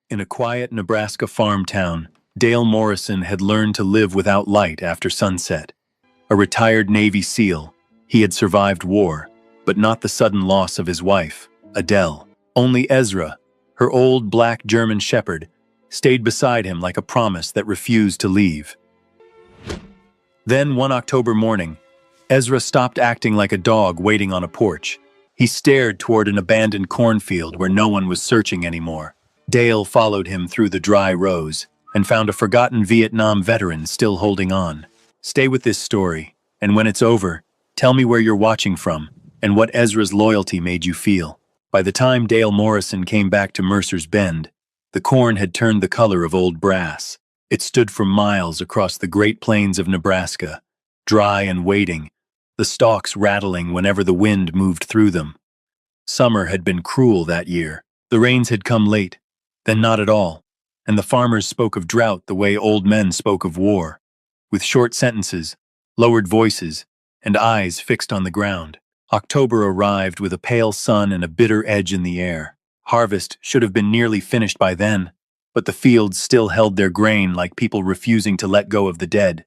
In a quiet Nebraska farm town, Dale Morrison had learned to live without light after sunset. A retired Navy SEAL, he had survived war, but not the sudden loss of his wife, Adele. Only Ezra, her old black German shepherd, stayed beside him like a promise that refused to leave. Then one October morning, Ezra stopped acting like a dog waiting on a porch. He stared toward an abandoned cornfield where no one was searching anymore. Dale followed him through the dry rows and found a forgotten Vietnam veteran still holding on. Stay with this story, and when it's over, tell me where you're watching from and what Ezra's loyalty made you feel. By the time Dale Morrison came back to Mercer's Bend, the corn had turned the color of old brass. It stood for miles across the Great Plains of Nebraska, dry and waiting, the stalks rattling whenever the wind moved through them. Summer had been cruel that year. The rains had come late, then not at all, and the farmers spoke of drought the way old men spoke of war, with short sentences, lowered voices, and eyes fixed on the ground. October arrived with a pale sun and a bitter edge in the air. Harvest should have been nearly finished by then, but the fields still held their grain like people refusing to let go of the dead.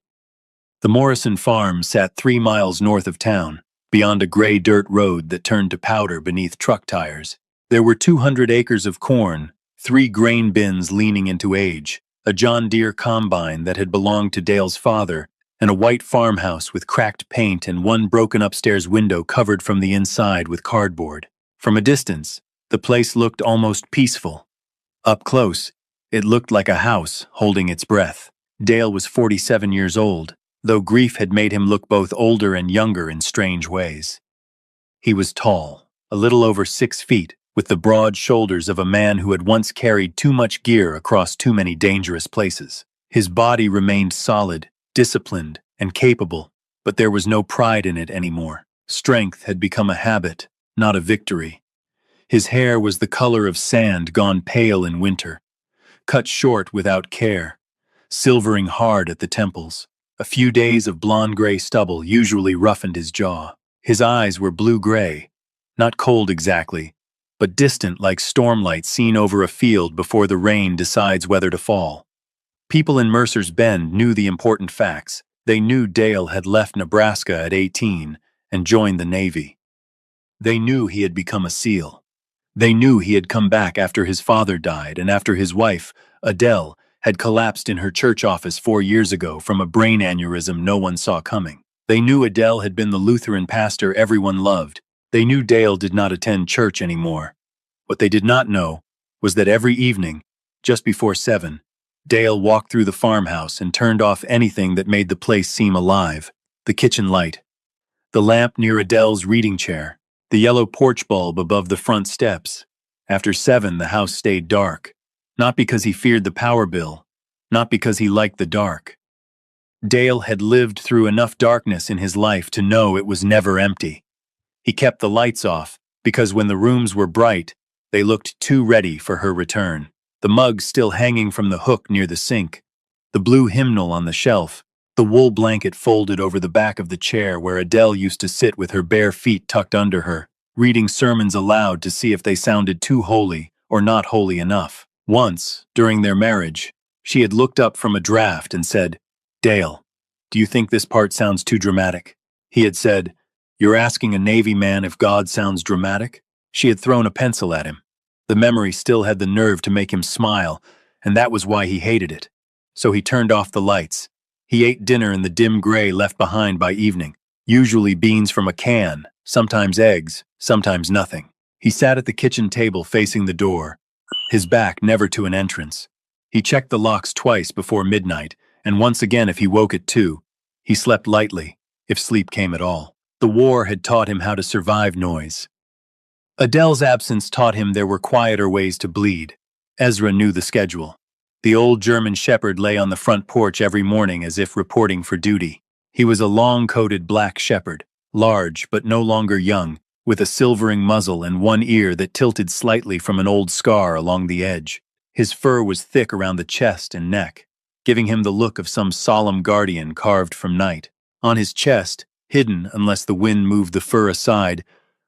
The Morrison farm sat 3 miles north of town, beyond a gray dirt road that turned to powder beneath truck tires. There were 200 acres of corn, 3 grain bins leaning into age, a John Deere combine that had belonged to Dale's father, and a white farmhouse with cracked paint and one broken upstairs window covered from the inside with cardboard. From a distance, the place looked almost peaceful. Up close, it looked like a house holding its breath. Dale was 47 years old, though grief had made him look both older and younger in strange ways. He was tall, a little over 6 feet, with the broad shoulders of a man who had once carried too much gear across too many dangerous places. His body remained solid, disciplined, and capable, but there was no pride in it anymore. Strength had become a habit, not a victory. His hair was the color of sand gone pale in winter, cut short without care, silvering hard at the temples. A few days of blonde-gray stubble usually roughened his jaw. His eyes were blue-gray, not cold exactly, but distant like stormlight seen over a field before the rain decides whether to fall. People in Mercer's Bend knew the important facts. They knew Dale had left Nebraska at 18 and joined the Navy. They knew he had become a SEAL. They knew he had come back after his father died and after his wife, Adele, had collapsed in her church office 4 years ago from a brain aneurysm no one saw coming. They knew Adele had been the Lutheran pastor everyone loved. They knew Dale did not attend church anymore. What they did not know was that every evening, just before 7, Dale walked through the farmhouse and turned off anything that made the place seem alive. The kitchen light, the lamp near Adele's reading chair, the yellow porch bulb above the front steps. After 7, the house stayed dark. Not because he feared the power bill, not because he liked the dark. Dale had lived through enough darkness in his life to know it was never empty. He kept the lights off because when the rooms were bright, they looked too ready for her return. The mug still hanging from the hook near the sink, the blue hymnal on the shelf, the wool blanket folded over the back of the chair where Adele used to sit with her bare feet tucked under her, reading sermons aloud to see if they sounded too holy or not holy enough. Once, during their marriage, she had looked up from a draft and said, "Dale, do you think this part sounds too dramatic?" He had said, "You're asking a Navy man if God sounds dramatic?" She had thrown a pencil at him. The memory still had the nerve to make him smile, and that was why he hated it. So he turned off the lights. He ate dinner in the dim gray left behind by evening, usually beans from a can, sometimes eggs, sometimes nothing. He sat at the kitchen table facing the door, his back never to an entrance. He checked the locks twice before midnight, and once again if he woke at 2. He slept lightly, if sleep came at all. The war had taught him how to survive noise. Adele's absence taught him there were quieter ways to bleed. Ezra knew the schedule. The old German shepherd lay on the front porch every morning as if reporting for duty. He was a long-coated black shepherd, large but no longer young, with a silvering muzzle and one ear that tilted slightly from an old scar along the edge. His fur was thick around the chest and neck, giving him the look of some solemn guardian carved from night. On his chest, hidden unless the wind moved the fur aside,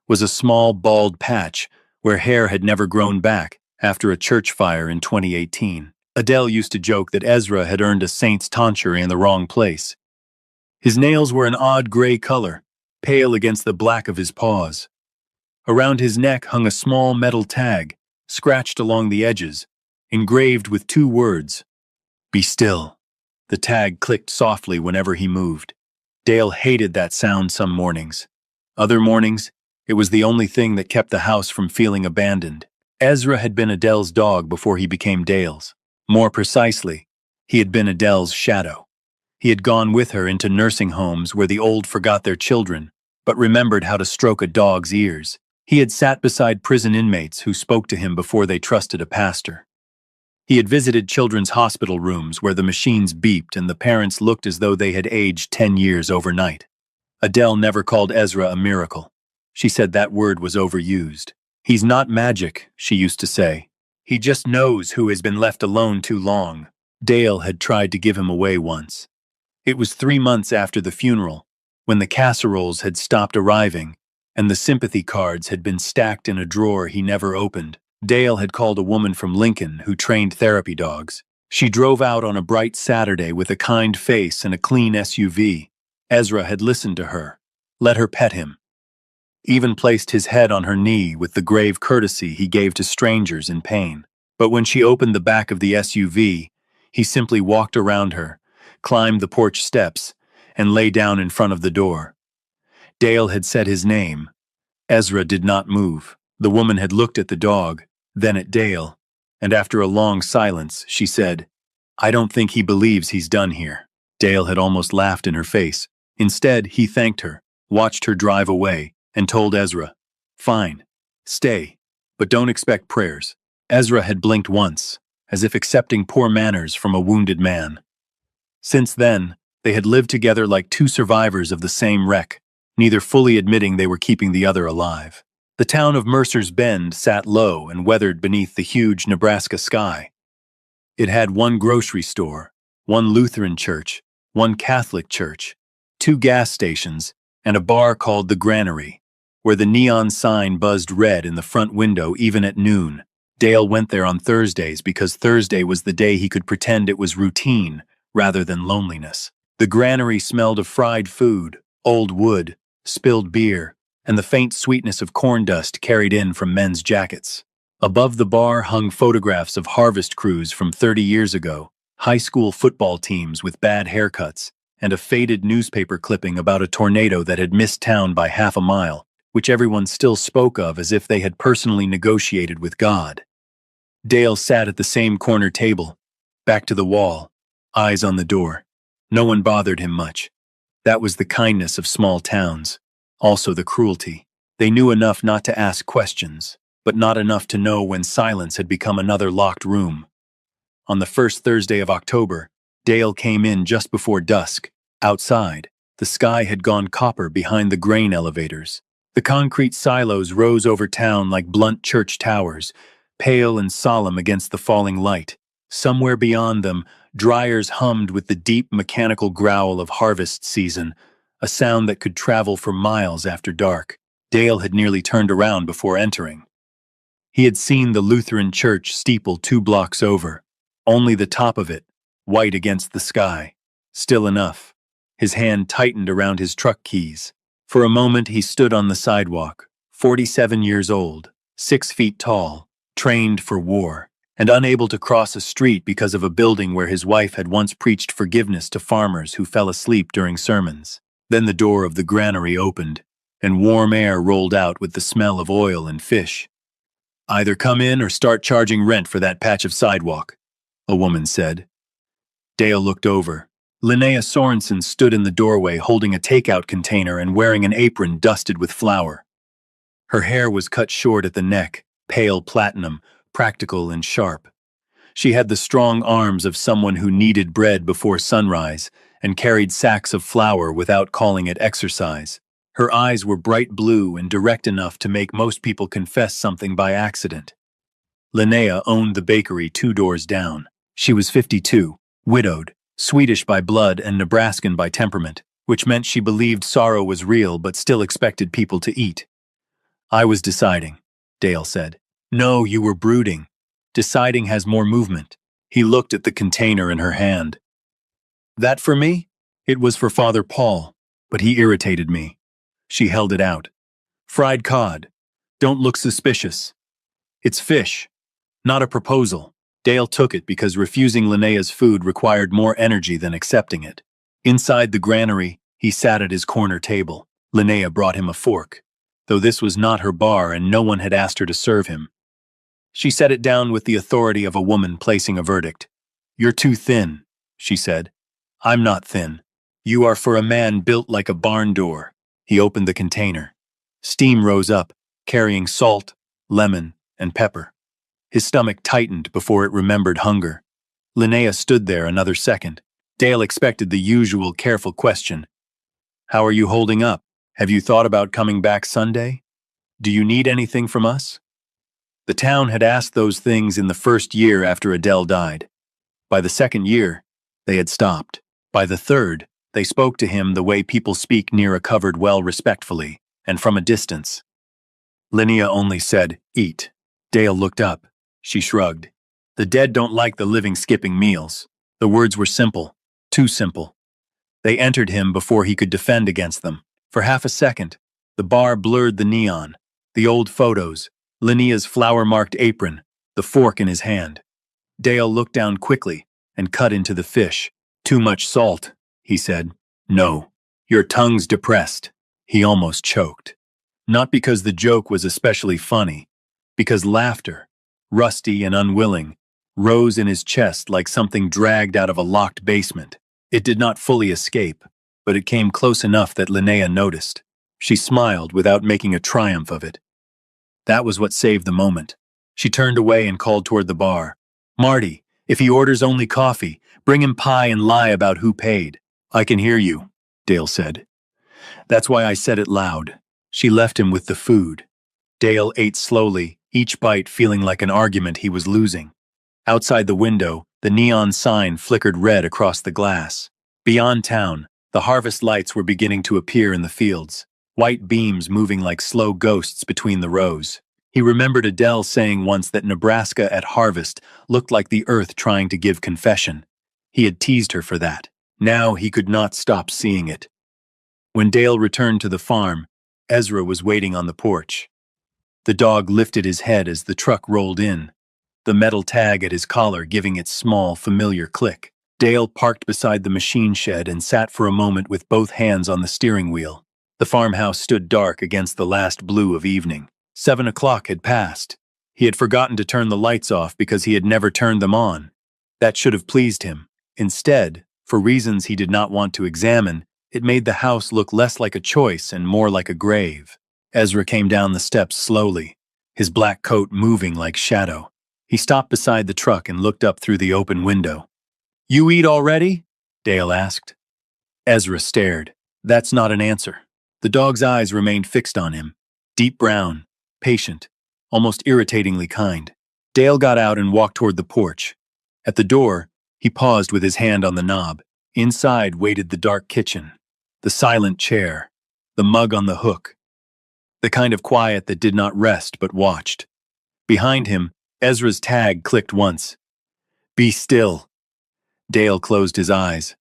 was a small bald patch where hair had never grown back after a church fire in 2018. Adele used to joke that Ezra had earned a saint's tonsure in the wrong place. His nails were an odd gray color, pale against the black of his paws. Around his neck hung a small metal tag, scratched along the edges, engraved with two words, "Be still." The tag clicked softly whenever he moved. Dale hated that sound some mornings. Other mornings, it was the only thing that kept the house from feeling abandoned. Ezra had been Adele's dog before he became Dale's. More precisely, he had been Adele's shadow. He had gone with her into nursing homes where the old forgot their children, but remembered how to stroke a dog's ears. He had sat beside prison inmates who spoke to him before they trusted a pastor. He had visited children's hospital rooms where the machines beeped and the parents looked as though they had aged 10 years overnight. Adele never called Ezra a miracle. She said that word was overused. "He's not magic," she used to say. "He just knows who has been left alone too long." Dale had tried to give him away once. It was 3 months after the funeral, when the casseroles had stopped arriving and the sympathy cards had been stacked in a drawer he never opened. Dale had called a woman from Lincoln who trained therapy dogs. She drove out on a bright Saturday with a kind face and a clean SUV. Ezra had listened to her, let her pet him, even placed his head on her knee with the grave courtesy he gave to strangers in pain. But when she opened the back of the SUV, he simply walked around her, climbed the porch steps, and lay down in front of the door. Dale had said his name. Ezra did not move. The woman had looked at the dog, then at Dale, and after a long silence, she said, "I don't think he believes he's done here." Dale had almost laughed in her face. Instead, he thanked her, watched her drive away, and told Ezra, "Fine, stay, but don't expect prayers." Ezra had blinked once, as if accepting poor manners from a wounded man. Since then, they had lived together like two survivors of the same wreck, neither fully admitting they were keeping the other alive. The town of Mercer's Bend sat low and weathered beneath the huge Nebraska sky. It had one grocery store, one Lutheran church, one Catholic church, 2 gas stations, and a bar called the Granary, where the neon sign buzzed red in the front window even at noon. Dale went there on Thursdays because Thursday was the day he could pretend it was routine rather than loneliness. The Granary smelled of fried food, old wood, spilled beer, and the faint sweetness of corn dust carried in from men's jackets. Above the bar hung photographs of harvest crews from 30 years ago, high school football teams with bad haircuts, and a faded newspaper clipping about a tornado that had missed town by half a mile, which everyone still spoke of as if they had personally negotiated with God. Dale sat at the same corner table, back to the wall, eyes on the door. No one bothered him much. That was the kindness of small towns, also the cruelty. They knew enough not to ask questions, but not enough to know when silence had become another locked room. On the first Thursday of October, Dale came in just before dusk. Outside, the sky had gone copper behind the grain elevators. The concrete silos rose over town like blunt church towers, pale and solemn against the falling light. Somewhere beyond them, dryers hummed with the deep mechanical growl of harvest season, a sound that could travel for miles after dark. Dale had nearly turned around before entering. He had seen the Lutheran church steeple 2 blocks over, only the top of it, white against the sky. Still enough. His hand tightened around his truck keys. For a moment he stood on the sidewalk, 47 years old, 6 feet tall, trained for war, and unable to cross a street because of a building where his wife had once preached forgiveness to farmers who fell asleep during sermons. Then the door of the granary opened, and warm air rolled out with the smell of oil and fish. "Either come in or start charging rent for that patch of sidewalk," a woman said. Dale looked over. Linnea Sorensen stood in the doorway holding a takeout container and wearing an apron dusted with flour. Her hair was cut short at the neck, pale platinum, practical and sharp. She had the strong arms of someone who kneaded bread before sunrise and carried sacks of flour without calling it exercise. Her eyes were bright blue and direct enough to make most people confess something by accident. Linnea owned the bakery 2 doors down. She was 52, widowed, Swedish by blood and Nebraskan by temperament, which meant she believed sorrow was real but still expected people to eat. "I was deciding," Dale said. "No, you were brooding. Deciding has more movement. He looked at the container in her hand. That for me? It was for Father Paul, but he irritated me. She held it out. Fried cod. Don't look suspicious. It's fish, not a proposal. Dale took it because refusing Linnea's food required more energy than accepting it. Inside the granary, he sat at his corner table. Linnea brought him a fork, though this was not her bar and no one had asked her to serve him. She set it down with the authority of a woman placing a verdict. You're too thin, she said. I'm not thin. You are for a man built like a barn door. He opened the container. Steam rose up, carrying salt, lemon, and pepper. His stomach tightened before it remembered hunger. Linnea stood there another second. Dale expected the usual careful question. How are you holding up? Have you thought about coming back Sunday? Do you need anything from us? The town had asked those things in the first year after Adele died. By the second year, they had stopped. By the third, they spoke to him the way people speak near a covered well respectfully, and from a distance. Linnea only said, eat. Dale looked up. She shrugged. The dead don't like the living skipping meals. The words were simple, too simple. They entered him before he could defend against them. For half a second, the bar blurred the neon, the old photos, Linnea's flour-marked apron, the fork in his hand. Dale looked down quickly and cut into the fish. Too much salt, he said. No. Your tongue's depressed. He almost choked. Not because the joke was especially funny, because laughter, rusty and unwilling, rose in his chest like something dragged out of a locked basement. It did not fully escape, but it came close enough that Linnea noticed. She smiled without making a triumph of it. That was what saved the moment. She turned away and called toward the bar. Marty, if he orders only coffee, bring him pie and lie about who paid. I can hear you, Dale said. That's why I said it loud. She left him with the food. Dale ate slowly, each bite feeling like an argument he was losing. Outside the window, the neon sign flickered red across the glass. Beyond town, the harvest lights were beginning to appear in the fields, white beams moving like slow ghosts between the rows. He remembered Adele saying once that Nebraska at harvest looked like the earth trying to give confession. He had teased her for that. Now he could not stop seeing it. When Dale returned to the farm, Ezra was waiting on the porch. The dog lifted his head as the truck rolled in, the metal tag at his collar giving its small, familiar click. Dale parked beside the machine shed and sat for a moment with both hands on the steering wheel. The farmhouse stood dark against the last blue of evening. 7 o'clock had passed. He had forgotten to turn the lights off because he had never turned them on. That should have pleased him. Instead, for reasons he did not want to examine, it made the house look less like a choice and more like a grave. Ezra came down the steps slowly, his black coat moving like shadow. He stopped beside the truck and looked up through the open window. You eat already? Dale asked. Ezra stared. That's not an answer. The dog's eyes remained fixed on him, deep brown, patient, almost irritatingly kind. Dale got out and walked toward the porch. At the door, he paused with his hand on the knob. Inside waited the dark kitchen, the silent chair, the mug on the hook, the kind of quiet that did not rest but watched. Behind him, Ezra's tag clicked once. Be still. Dale closed his eyes.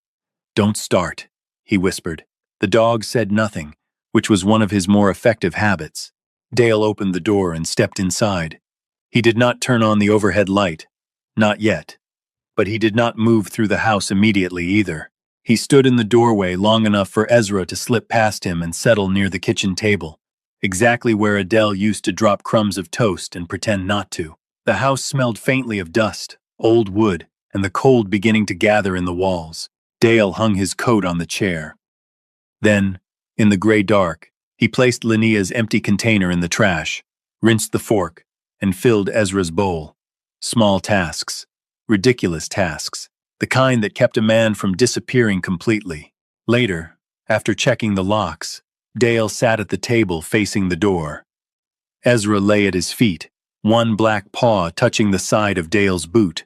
Don't start, he whispered. The dog said nothing, which was one of his more effective habits. Dale opened the door and stepped inside. He did not turn on the overhead light. Not yet. But he did not move through the house immediately either. He stood in the doorway long enough for Ezra to slip past him and settle near the kitchen table, exactly where Adele used to drop crumbs of toast and pretend not to. The house smelled faintly of dust, old wood, and the cold beginning to gather in the walls. Dale hung his coat on the chair. Then, in the gray dark, he placed Linnea's empty container in the trash, rinsed the fork, and filled Ezra's bowl. Small tasks. Ridiculous tasks. The kind that kept a man from disappearing completely. Later, after checking the locks, Dale sat at the table facing the door. Ezra lay at his feet, one black paw touching the side of Dale's boot.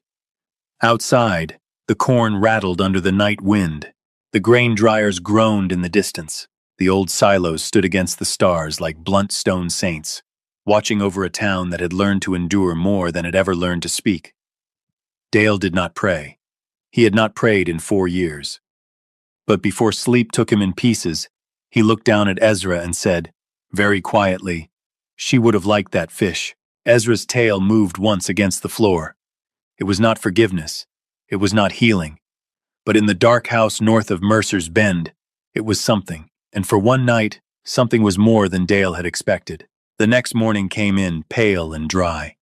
Outside, the corn rattled under the night wind. The grain dryers groaned in the distance. The old silos stood against the stars like blunt stone saints. watching over a town that had learned to endure more than it ever learned to speak. Dale did not pray. He had not prayed in 4 years. But before sleep took him in pieces, he looked down at Ezra and said, very quietly, "She would have liked that fish." Ezra's tail moved once against the floor. It was not forgiveness. It was not healing. But in the dark house north of Mercer's Bend, it was something. And for one night, something was more than Dale had expected. The next morning came in pale and dry.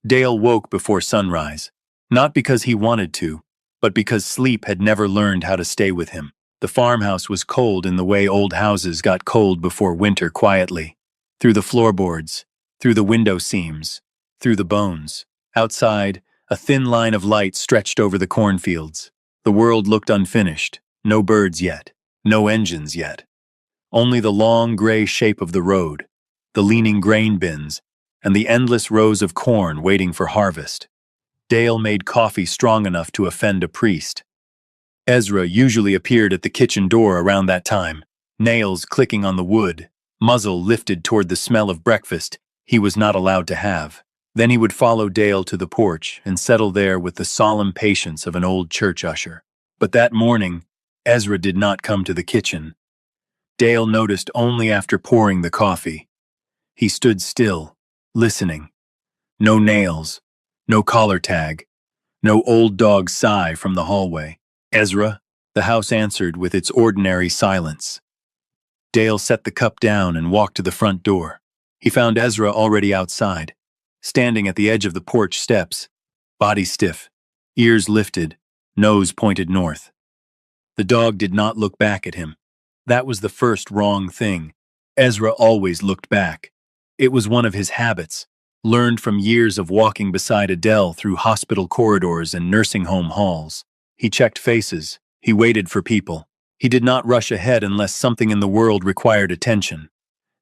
Dale woke before sunrise, not because he wanted to, but because sleep had never learned how to stay with him. The farmhouse was cold in the way old houses got cold before winter quietly. Through the floorboards, through the window seams, through the bones. Outside, a thin line of light stretched over the cornfields. The world looked unfinished. No birds yet. No engines yet. Only the long gray shape of the road, the leaning grain bins, and the endless rows of corn waiting for harvest. Dale made coffee strong enough to offend a priest. Ezra usually appeared at the kitchen door around that time, nails clicking on the wood, muzzle lifted toward the smell of breakfast he was not allowed to have. Then he would follow Dale to the porch and settle there with the solemn patience of an old church usher. But that morning, Ezra did not come to the kitchen. Dale noticed only after pouring the coffee. He stood still, listening. No nails, no collar tag, no old dog sigh from the hallway. "Ezra," the house answered with its ordinary silence. Dale set the cup down and walked to the front door. He found Ezra already outside, standing at the edge of the porch steps, body stiff, ears lifted, nose pointed north. The dog did not look back at him. That was the first wrong thing. Ezra always looked back. It was one of his habits, learned from years of walking beside Adele through hospital corridors and nursing home halls. He checked faces. He waited for people. He did not rush ahead unless something in the world required attention.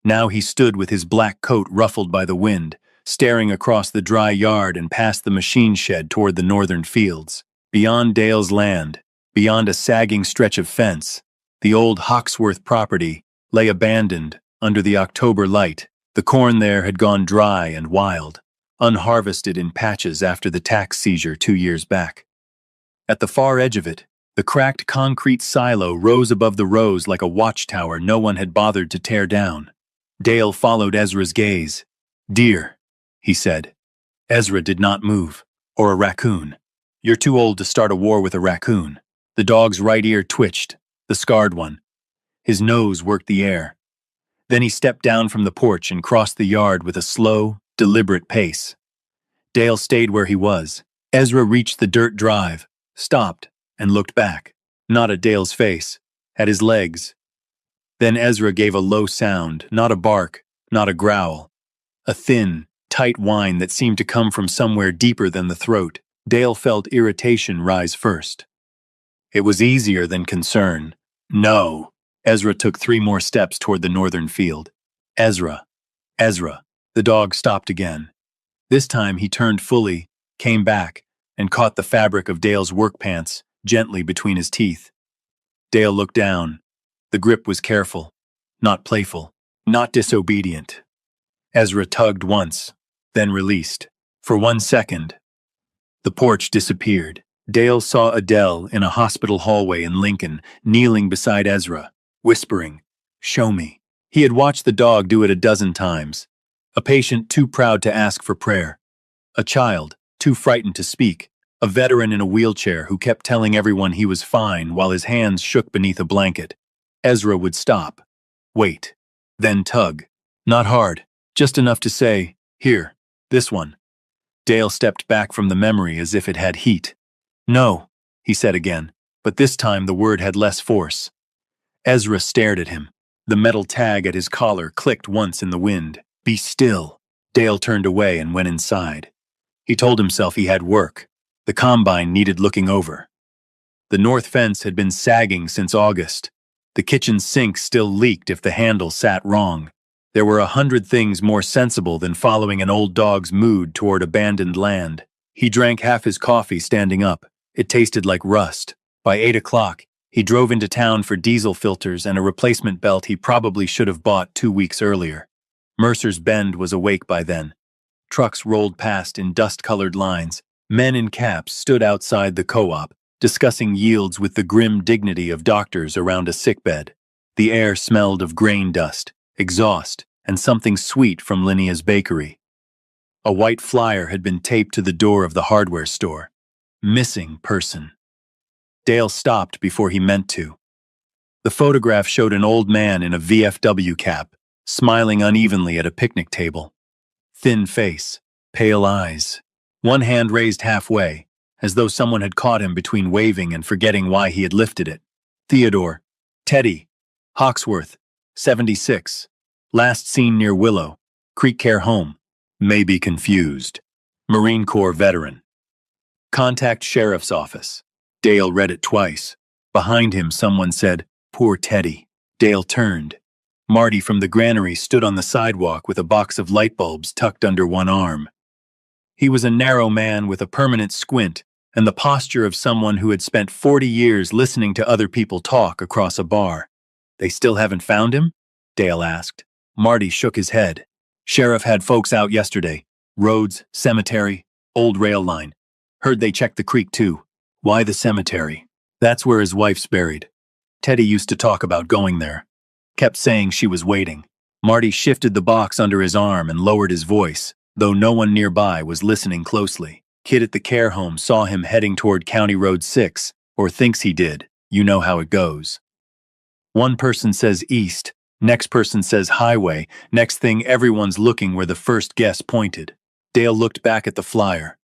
Now he stood with his black coat ruffled by the wind, staring across the dry yard and past the machine shed toward the northern fields. Beyond Dale's land, beyond a sagging stretch of fence, the old Hawksworth property lay abandoned under the October light. The corn there had gone dry and wild, unharvested in patches after the tax seizure 2 years back. At the far edge of it, the cracked concrete silo rose above the rows like a watchtower no one had bothered to tear down. Dale followed Ezra's gaze. "Deer," he said. Ezra did not move. "Or a raccoon." "You're too old to start a war with a raccoon." The dog's right ear twitched, the scarred one. His nose worked the air. Then he stepped down from the porch and crossed the yard with a slow, deliberate pace. Dale stayed where he was. Ezra reached the dirt drive, stopped, and looked back, not at Dale's face, at his legs. Then Ezra gave a low sound, not a bark, not a growl. A thin, tight whine that seemed to come from somewhere deeper than the throat. Dale felt irritation rise first. It was easier than concern. "No." Ezra took 3 more steps toward the northern field. "Ezra. Ezra." The dog stopped again. This time he turned fully, came back, and caught the fabric of Dale's work pants gently between his teeth. Dale looked down. The grip was careful, not playful, not disobedient. Ezra tugged once, then released. For 1 second, the porch disappeared. Dale saw Adele in a hospital hallway in Lincoln, kneeling beside Ezra, whispering, "Show me." He had watched the dog do it a dozen times. A patient too proud to ask for prayer. A child too frightened to speak. A veteran in a wheelchair who kept telling everyone he was fine while his hands shook beneath a blanket. Ezra would stop, wait, then tug. Not hard, just enough to say, "Here, this one." Dale stepped back from the memory as if it had heat. "No," he said again, but this time the word had less force. Ezra stared at him. The metal tag at his collar clicked once in the wind. "Be still." Dale turned away and went inside. He told himself he had work. The combine needed looking over. The north fence had been sagging since August. The kitchen sink still leaked if the handle sat wrong. There were 100 things more sensible than following an old dog's mood toward abandoned land. He drank half his coffee standing up. It tasted like rust. By 8 o'clock, he drove into town for diesel filters and a replacement belt he probably should have bought 2 weeks earlier. Mercer's Bend was awake by then. Trucks rolled past in dust-colored lines. Men in caps stood outside the co-op, discussing yields with the grim dignity of doctors around a sickbed. The air smelled of grain dust, exhaust, and something sweet from Linnea's bakery. A white flyer had been taped to the door of the hardware store. Missing person. Dale stopped before he meant to. The photograph showed an old man in a VFW cap, smiling unevenly at a picnic table. Thin face, pale eyes. One hand raised halfway, as though someone had caught him between waving and forgetting why he had lifted it. Theodore. Teddy. Hawksworth. 76. Last seen near Willow. Creek Care Home. May be confused. Marine Corps veteran. Contact Sheriff's Office. Dale read it twice. Behind him, someone said, "Poor Teddy." Dale turned. Marty from the granary stood on the sidewalk with a box of light bulbs tucked under one arm. He was a narrow man with a permanent squint and the posture of someone who had spent 40 years listening to other people talk across a bar. "They still haven't found him?" Dale asked. Marty shook his head. "Sheriff had folks out yesterday. Roads, cemetery, old rail line. Heard they checked the creek too." "Why the cemetery?" "That's where his wife's buried. Teddy used to talk about going there. Kept saying she was waiting." Marty shifted the box under his arm and lowered his voice, though no one nearby was listening closely. "Kid at the care home saw him heading toward County Road 6, or thinks he did. You know how it goes. One person says east, next person says highway, next thing everyone's looking where the first guess pointed." Dale looked back at the flyer.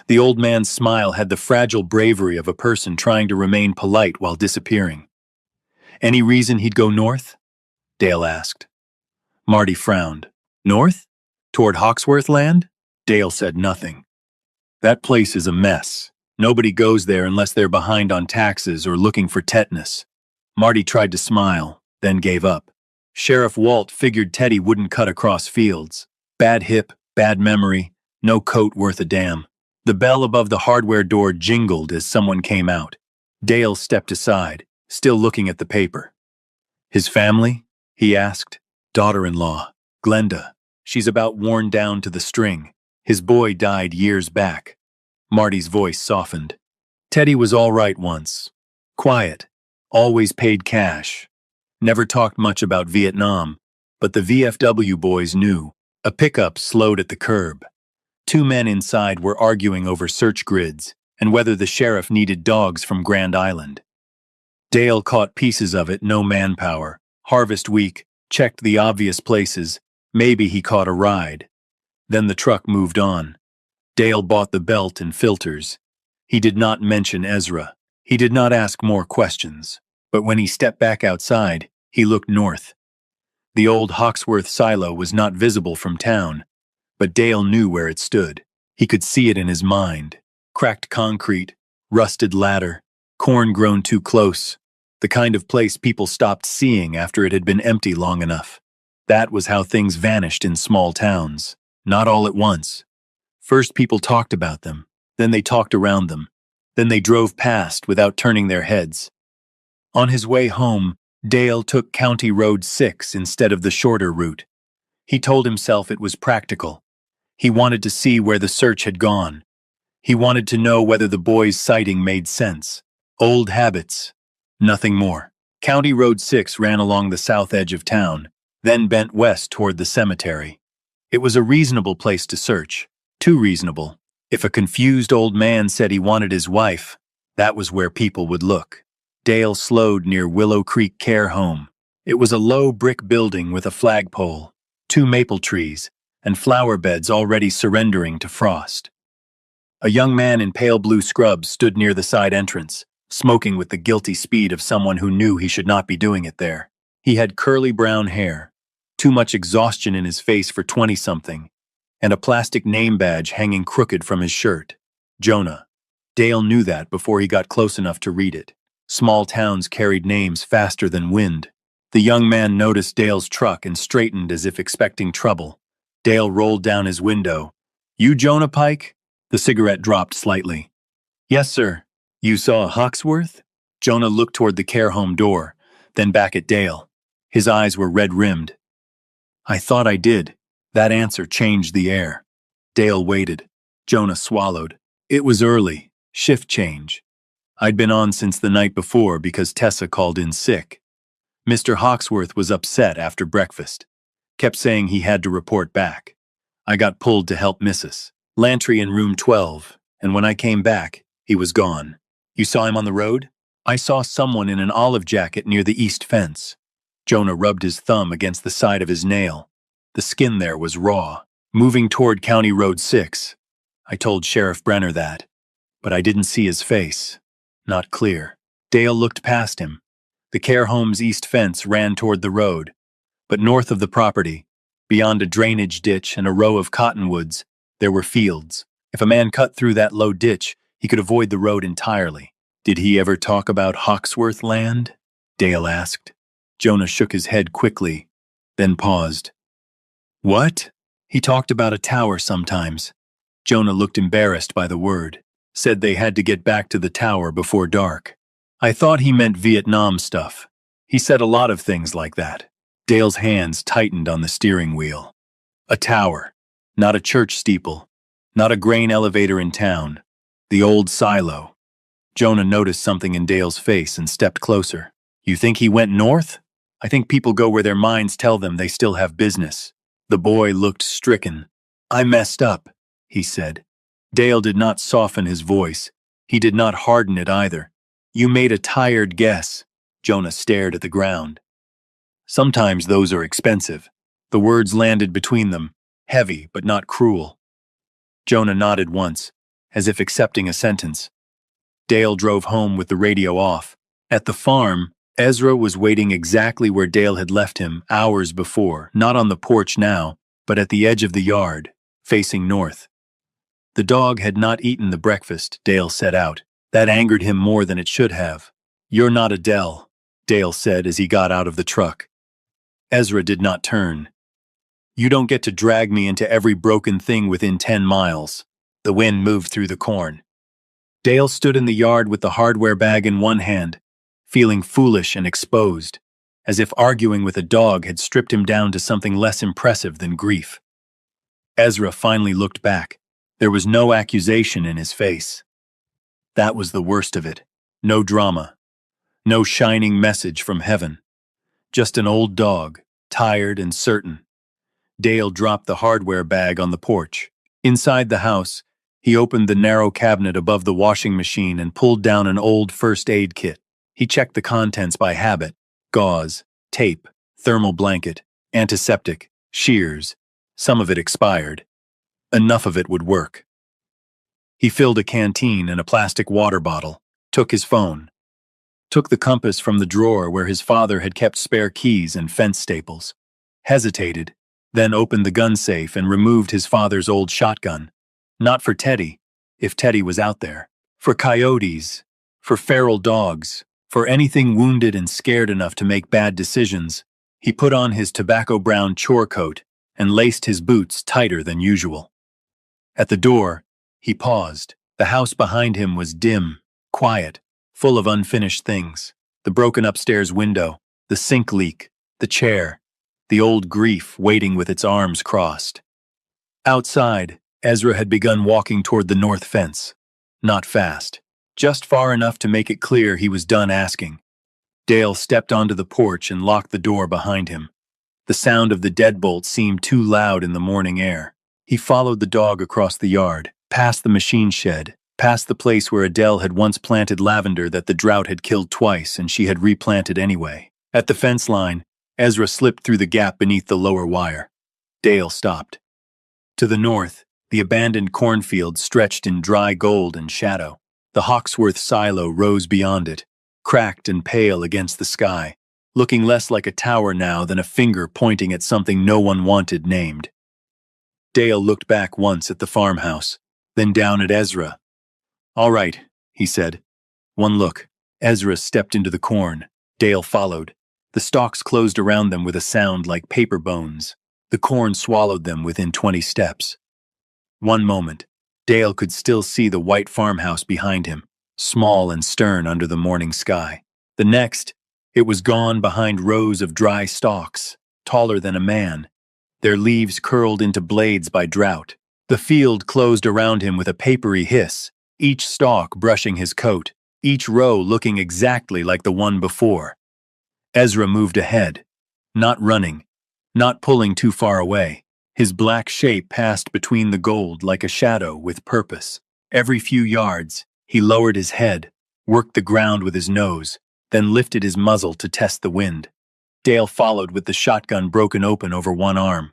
The old man's smile had the fragile bravery of a person trying to remain polite while disappearing. "Any reason he'd go north?" Dale asked. Marty frowned. "North? Toward Hawksworth land?" Dale said nothing. "That place is a mess. Nobody goes there unless they're behind on taxes or looking for tetanus." Marty tried to smile, then gave up. Sheriff Walt figured Teddy wouldn't cut across fields. Bad hip, bad memory, no coat worth a damn. The bell above the hardware door jingled as someone came out. Dale stepped aside, still looking at the paper. "His family?" he asked. "Daughter-in-law, Glenda. She's about worn down to the string. His boy died years back." Marty's voice softened. "Teddy was all right once. Quiet. Always paid cash. Never talked much about Vietnam, but the VFW boys knew." A pickup slowed at the curb. Two men inside were arguing over search grids and whether the sheriff needed dogs from Grand Island. Dale caught pieces of it, no manpower. Harvest week, checked the obvious places. Maybe he caught a ride. Then the truck moved on. Dale bought the belt and filters. He did not mention Ezra. He did not ask more questions. But when he stepped back outside, he looked north. The old Hawksworth silo was not visible from town, but Dale knew where it stood. He could see it in his mind. Cracked concrete, rusted ladder, corn grown too close. The kind of place people stopped seeing after it had been empty long enough. That was how things vanished in small towns. Not all at once. First people talked about them, then they talked around them, then they drove past without turning their heads. On his way home, Dale took County Road 6 instead of the shorter route. He told himself it was practical. He wanted to see where the search had gone. He wanted to know whether the boy's sighting made sense. Old habits. Nothing more. County Road 6 ran along the south edge of town, then bent west toward the cemetery. It was a reasonable place to search. Too reasonable. If a confused old man said he wanted his wife, that was where people would look. Dale slowed near Willow Creek Care Home. It was a low brick building with a flagpole, 2 maple trees, and flower beds already surrendering to frost. A young man in pale blue scrubs stood near the side entrance, smoking with the guilty speed of someone who knew he should not be doing it there. He had curly brown hair, too much exhaustion in his face for 20-something, and a plastic name badge hanging crooked from his shirt. Jonah. Dale knew that before he got close enough to read it. Small towns carried names faster than wind. The young man noticed Dale's truck and straightened as if expecting trouble. Dale rolled down his window. "You Jonah Pike?" The cigarette dropped slightly. "Yes, sir." "You saw Hawksworth?" Jonah looked toward the care home door, then back at Dale. His eyes were red-rimmed. I thought I did. That answer changed the air. Dale waited. Jonah swallowed. It was early. Shift change. I'd been on since the night before because Tessa called in sick. Mr. Hawksworth was upset after breakfast. Kept saying he had to report back. I got pulled to help Mrs. Lantry in room 12, and when I came back, he was gone. You saw him on the road? I saw someone in an olive jacket near the east fence. Jonah rubbed his thumb against the side of his nail. The skin there was raw. Moving toward County Road 6. I told Sheriff Brenner that, but I didn't see his face. Not clear. Dale looked past him. The care home's east fence ran toward the road, but north of the property, beyond a drainage ditch and a row of cottonwoods, there were fields. If a man cut through that low ditch, he could avoid the road entirely. Did he ever talk about Hawksworth land? Dale asked. Jonah shook his head quickly, then paused. What? He talked about a tower sometimes. Jonah looked embarrassed by the word. Said they had to get back to the tower before dark. I thought he meant Vietnam stuff. He said a lot of things like that. Dale's hands tightened on the steering wheel. A tower. Not a church steeple. Not a grain elevator in town. The old silo. Jonah noticed something in Dale's face and stepped closer. You think he went north? I think people go where their minds tell them they still have business. The boy looked stricken. I messed up, he said. Dale did not soften his voice. He did not harden it either. You made a tired guess. Jonah stared at the ground. Sometimes those are expensive. The words landed between them, heavy but not cruel. Jonah nodded once, as if accepting a sentence. Dale drove home with the radio off. At the farm, Ezra was waiting exactly where Dale had left him hours before, not on the porch now, but at the edge of the yard, facing north. The dog had not eaten the breakfast Dale set out. That angered him more than it should have. You're not Adele, Dale said as he got out of the truck. Ezra did not turn. You don't get to drag me into every broken thing within 10 miles. The wind moved through the corn. Dale stood in the yard with the hardware bag in one hand, feeling foolish and exposed, as if arguing with a dog had stripped him down to something less impressive than grief. Ezra finally looked back. There was no accusation in his face. That was the worst of it. No drama. No shining message from heaven. Just an old dog, tired and certain. Dale dropped the hardware bag on the porch. Inside the house, he opened the narrow cabinet above the washing machine and pulled down an old first aid kit. He checked the contents by habit. Gauze, tape, thermal blanket, antiseptic, shears. Some of it expired. Enough of it would work. He filled a canteen and a plastic water bottle, took his phone, took the compass from the drawer where his father had kept spare keys and fence staples, hesitated, then opened the gun safe and removed his father's old shotgun. Not for Teddy, if Teddy was out there. For coyotes, for feral dogs, for anything wounded and scared enough to make bad decisions. He put on his tobacco-brown chore coat and laced his boots tighter than usual. At the door, he paused. The house behind him was dim, quiet, full of unfinished things. The broken upstairs window, the sink leak, the chair, the old grief waiting with its arms crossed. Outside, Ezra had begun walking toward the north fence. Not fast, just far enough to make it clear he was done asking. Dale stepped onto the porch and locked the door behind him. The sound of the deadbolt seemed too loud in the morning air. He followed the dog across the yard, past the machine shed, past the place where Adele had once planted lavender that the drought had killed twice and she had replanted anyway. At the fence line, Ezra slipped through the gap beneath the lower wire. Dale stopped. To the north, the abandoned cornfield stretched in dry gold and shadow. The Hawksworth silo rose beyond it, cracked and pale against the sky, looking less like a tower now than a finger pointing at something no one wanted named. Dale looked back once at the farmhouse, then down at Ezra. All right, he said. One look. Ezra stepped into the corn. Dale followed. The stalks closed around them with a sound like paper bones. The corn swallowed them within 20 steps. One moment, Dale could still see the white farmhouse behind him, small and stern under the morning sky. The next, it was gone behind rows of dry stalks, taller than a man, their leaves curled into blades by drought. The field closed around him with a papery hiss, each stalk brushing his coat, each row looking exactly like the one before. Ezra moved ahead, not running, not pulling too far away. His black shape passed between the gold like a shadow with purpose. Every few yards, he lowered his head, worked the ground with his nose, then lifted his muzzle to test the wind. Dale followed with the shotgun broken open over one arm.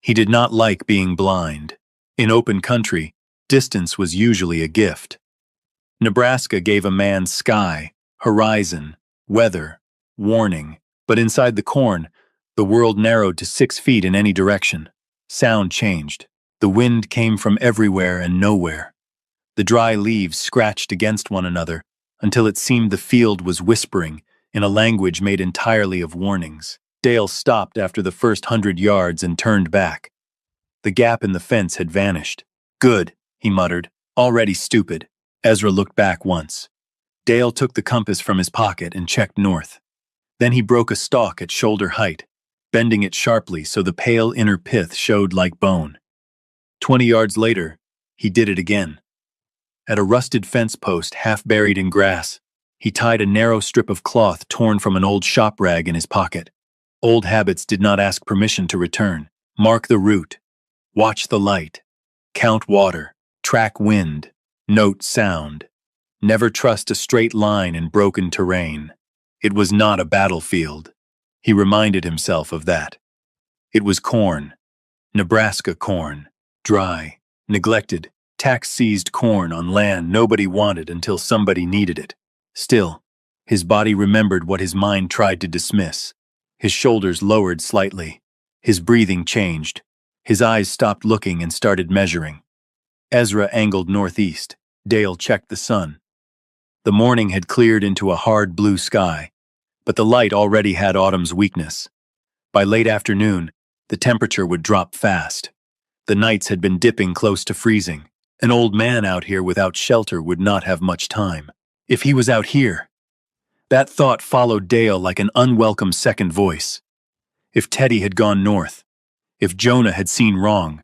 He did not like being blind. In open country, distance was usually a gift. Nebraska gave a man sky, horizon, weather, warning, but inside the corn, the world narrowed to 6 feet in any direction. Sound changed. The wind came from everywhere and nowhere. The dry leaves scratched against one another until it seemed the field was whispering in a language made entirely of warnings. Dale stopped after the first 100 yards and turned back. The gap in the fence had vanished. Good, he muttered. Already stupid. Ezra looked back once. Dale took the compass from his pocket and checked north. Then he broke a stalk at shoulder height, bending it sharply so the pale inner pith showed like bone. 20 yards later, he did it again. At a rusted fence post half buried in grass, he tied a narrow strip of cloth torn from an old shop rag in his pocket. Old habits did not ask permission to return. Mark the route. Watch the light. Count water. Track wind. Note sound. Never trust a straight line in broken terrain. It was not a battlefield. He reminded himself of that. It was corn. Nebraska corn. Dry. Neglected. Tax-seized corn on land nobody wanted until somebody needed it. Still, his body remembered what his mind tried to dismiss. His shoulders lowered slightly. His breathing changed. His eyes stopped looking and started measuring. Ezra angled northeast. Dale checked the sun. The morning had cleared into a hard blue sky, but the light already had autumn's weakness. By late afternoon, the temperature would drop fast. The nights had been dipping close to freezing. An old man out here without shelter would not have much time. If he was out here, that thought followed Dale like an unwelcome second voice. If Teddy had gone north, if Jonah had seen wrong,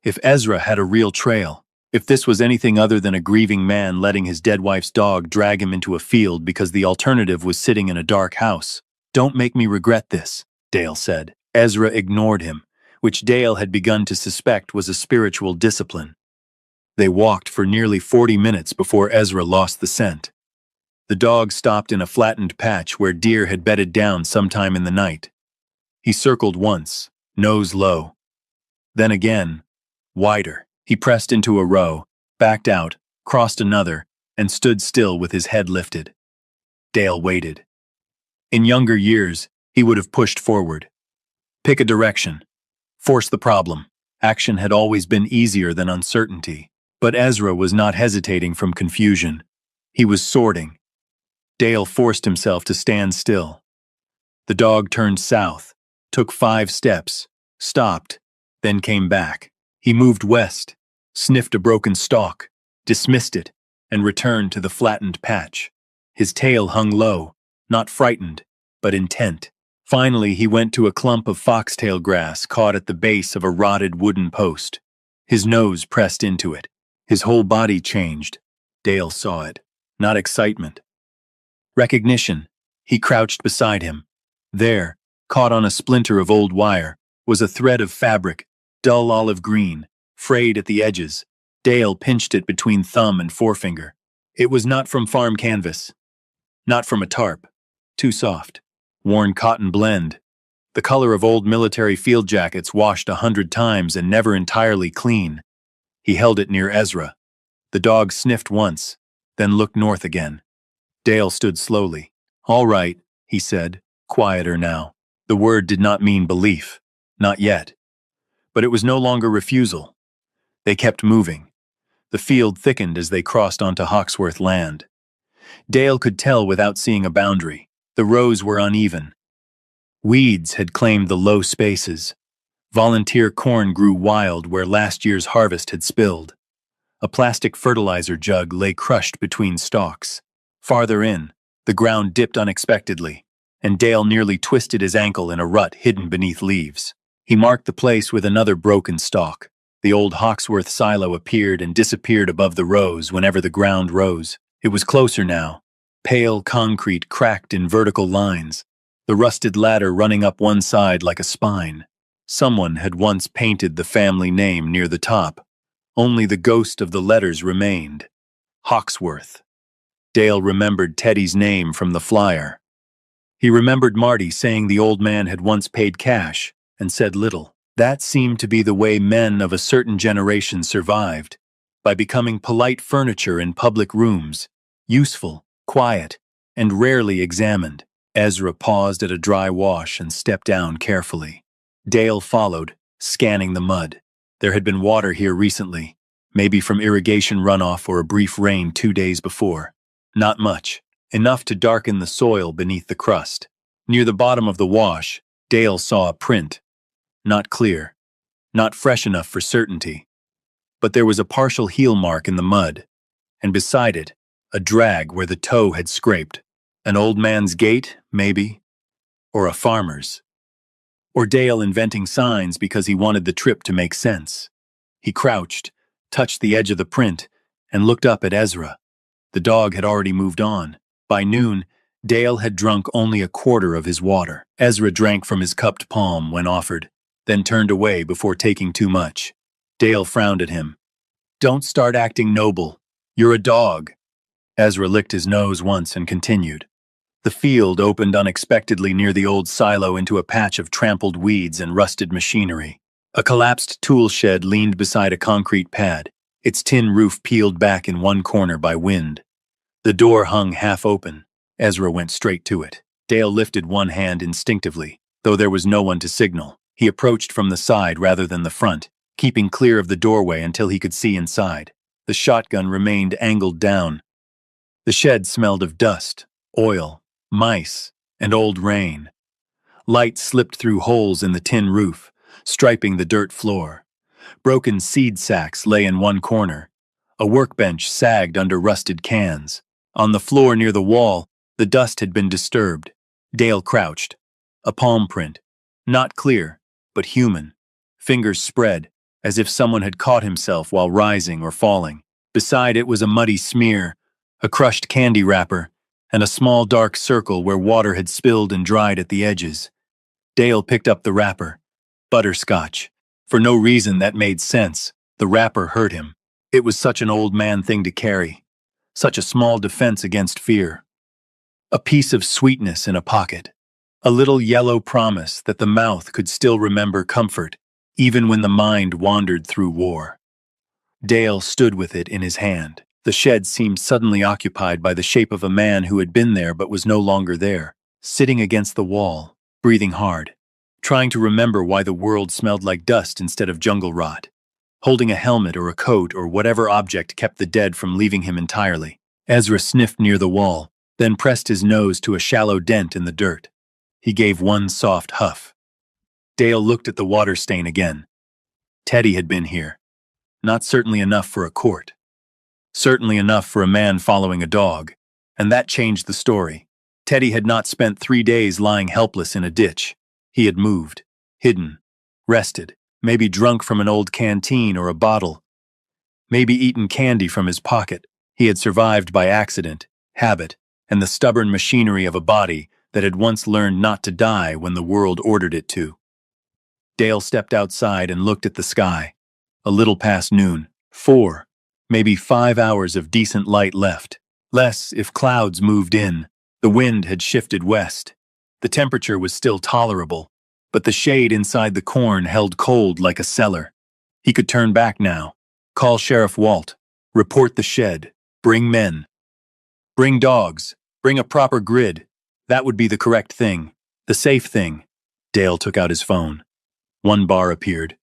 if Ezra had a real trail, if this was anything other than a grieving man letting his dead wife's dog drag him into a field because the alternative was sitting in a dark house. Don't make me regret this, Dale said. Ezra ignored him, which Dale had begun to suspect was a spiritual discipline. They walked for nearly 40 minutes before Ezra lost the scent. The dog stopped in a flattened patch where deer had bedded down sometime in the night. He circled once, nose low. Then again, wider. He pressed into a row, backed out, crossed another, and stood still with his head lifted. Dale waited. In younger years, he would have pushed forward. Pick a direction. Force the problem. Action had always been easier than uncertainty. But Ezra was not hesitating from confusion. He was sorting. Dale forced himself to stand still. The dog turned south, took 5 steps, stopped, then came back. He moved west, sniffed a broken stalk, dismissed it, and returned to the flattened patch. His tail hung low, not frightened, but intent. Finally, he went to a clump of foxtail grass caught at the base of a rotted wooden post. His nose pressed into it. His whole body changed. Dale saw it. Not excitement. Recognition. He crouched beside him. There, caught on a splinter of old wire, was a thread of fabric, dull olive green, frayed at the edges. Dale pinched it between thumb and forefinger. It was not from farm canvas. Not from a tarp. Too soft. Worn cotton blend. The color of old military field jackets washed 100 times and never entirely clean. He held it near Ezra. The dog sniffed once, then looked north again. Dale stood slowly. All right, he said, quieter now. The word did not mean belief. Not yet. But it was no longer refusal. They kept moving. The field thickened as they crossed onto Hawksworth land. Dale could tell without seeing a boundary. The rows were uneven. Weeds had claimed the low spaces. Volunteer corn grew wild where last year's harvest had spilled. A plastic fertilizer jug lay crushed between stalks. Farther in, the ground dipped unexpectedly, and Dale nearly twisted his ankle in a rut hidden beneath leaves. He marked the place with another broken stalk. The old Hawksworth silo appeared and disappeared above the rows whenever the ground rose. It was closer now. Pale concrete cracked in vertical lines, the rusted ladder running up one side like a spine. Someone had once painted the family name near the top. Only the ghost of the letters remained. Hawksworth. Dale remembered Teddy's name from the flyer. He remembered Marty saying the old man had once paid cash and said little. That seemed to be the way men of a certain generation survived, by becoming polite furniture in public rooms, useful, quiet, and rarely examined. Ezra paused at a dry wash and stepped down carefully. Dale followed, scanning the mud. There had been water here recently, maybe from irrigation runoff or a brief rain 2 days before. Not much, enough to darken the soil beneath the crust. Near the bottom of the wash, Dale saw a print. Not clear, not fresh enough for certainty. But there was a partial heel mark in the mud, and beside it, a drag where the toe had scraped. An old man's gait, maybe, or a farmer's. Or Dale inventing signs because he wanted the trip to make sense. He crouched, touched the edge of the print, and looked up at Ezra. The dog had already moved on. By noon, Dale had drunk only a quarter of his water. Ezra drank from his cupped palm when offered, then turned away before taking too much. Dale frowned at him. "Don't start acting noble. You're a dog." Ezra licked his nose once and continued. The field opened unexpectedly near the old silo into a patch of trampled weeds and rusted machinery. A collapsed tool shed leaned beside a concrete pad, its tin roof peeled back in one corner by wind. The door hung half open. Ezra went straight to it. Dale lifted one hand instinctively, though there was no one to signal. He approached from the side rather than the front, keeping clear of the doorway until he could see inside. The shotgun remained angled down. The shed smelled of dust, oil, mice, and old rain. Light slipped through holes in the tin roof, striping the dirt floor. Broken seed sacks lay in one corner. A workbench sagged under rusted cans. On the floor near the wall, the dust had been disturbed. Dale crouched. A palm print. Not clear, but human. Fingers spread, as if someone had caught himself while rising or falling. Beside it was a muddy smear, a crushed candy wrapper, and a small dark circle where water had spilled and dried at the edges. Dale picked up the wrapper. Butterscotch. For no reason that made sense, the wrapper hurt him. It was such an old man thing to carry. Such a small defense against fear. A piece of sweetness in a pocket. A little yellow promise that the mouth could still remember comfort, even when the mind wandered through war. Dale stood with it in his hand. The shed seemed suddenly occupied by the shape of a man who had been there but was no longer there, sitting against the wall, breathing hard, trying to remember why the world smelled like dust instead of jungle rot, holding a helmet or a coat or whatever object kept the dead from leaving him entirely. Ezra sniffed near the wall, then pressed his nose to a shallow dent in the dirt. He gave one soft huff. Dale looked at the water stain again. Teddy had been here. Not certainly enough for a court. Certainly enough for a man following a dog. And that changed the story. Teddy had not spent 3 days lying helpless in a ditch. He had moved, hidden, rested, maybe drunk from an old canteen or a bottle, maybe eaten candy from his pocket. He had survived by accident, habit, and the stubborn machinery of a body that had once learned not to die when the world ordered it to. Dale stepped outside and looked at the sky. A little past noon. 4, maybe 5 hours of decent light left. Less if clouds moved in. The wind had shifted west. The temperature was still tolerable, but the shade inside the corn held cold like a cellar. He could turn back now. Call Sheriff Walt. Report the shed. Bring men. Bring dogs. Bring a proper grid. That would be the correct thing. The safe thing. Dale took out his phone. One bar appeared,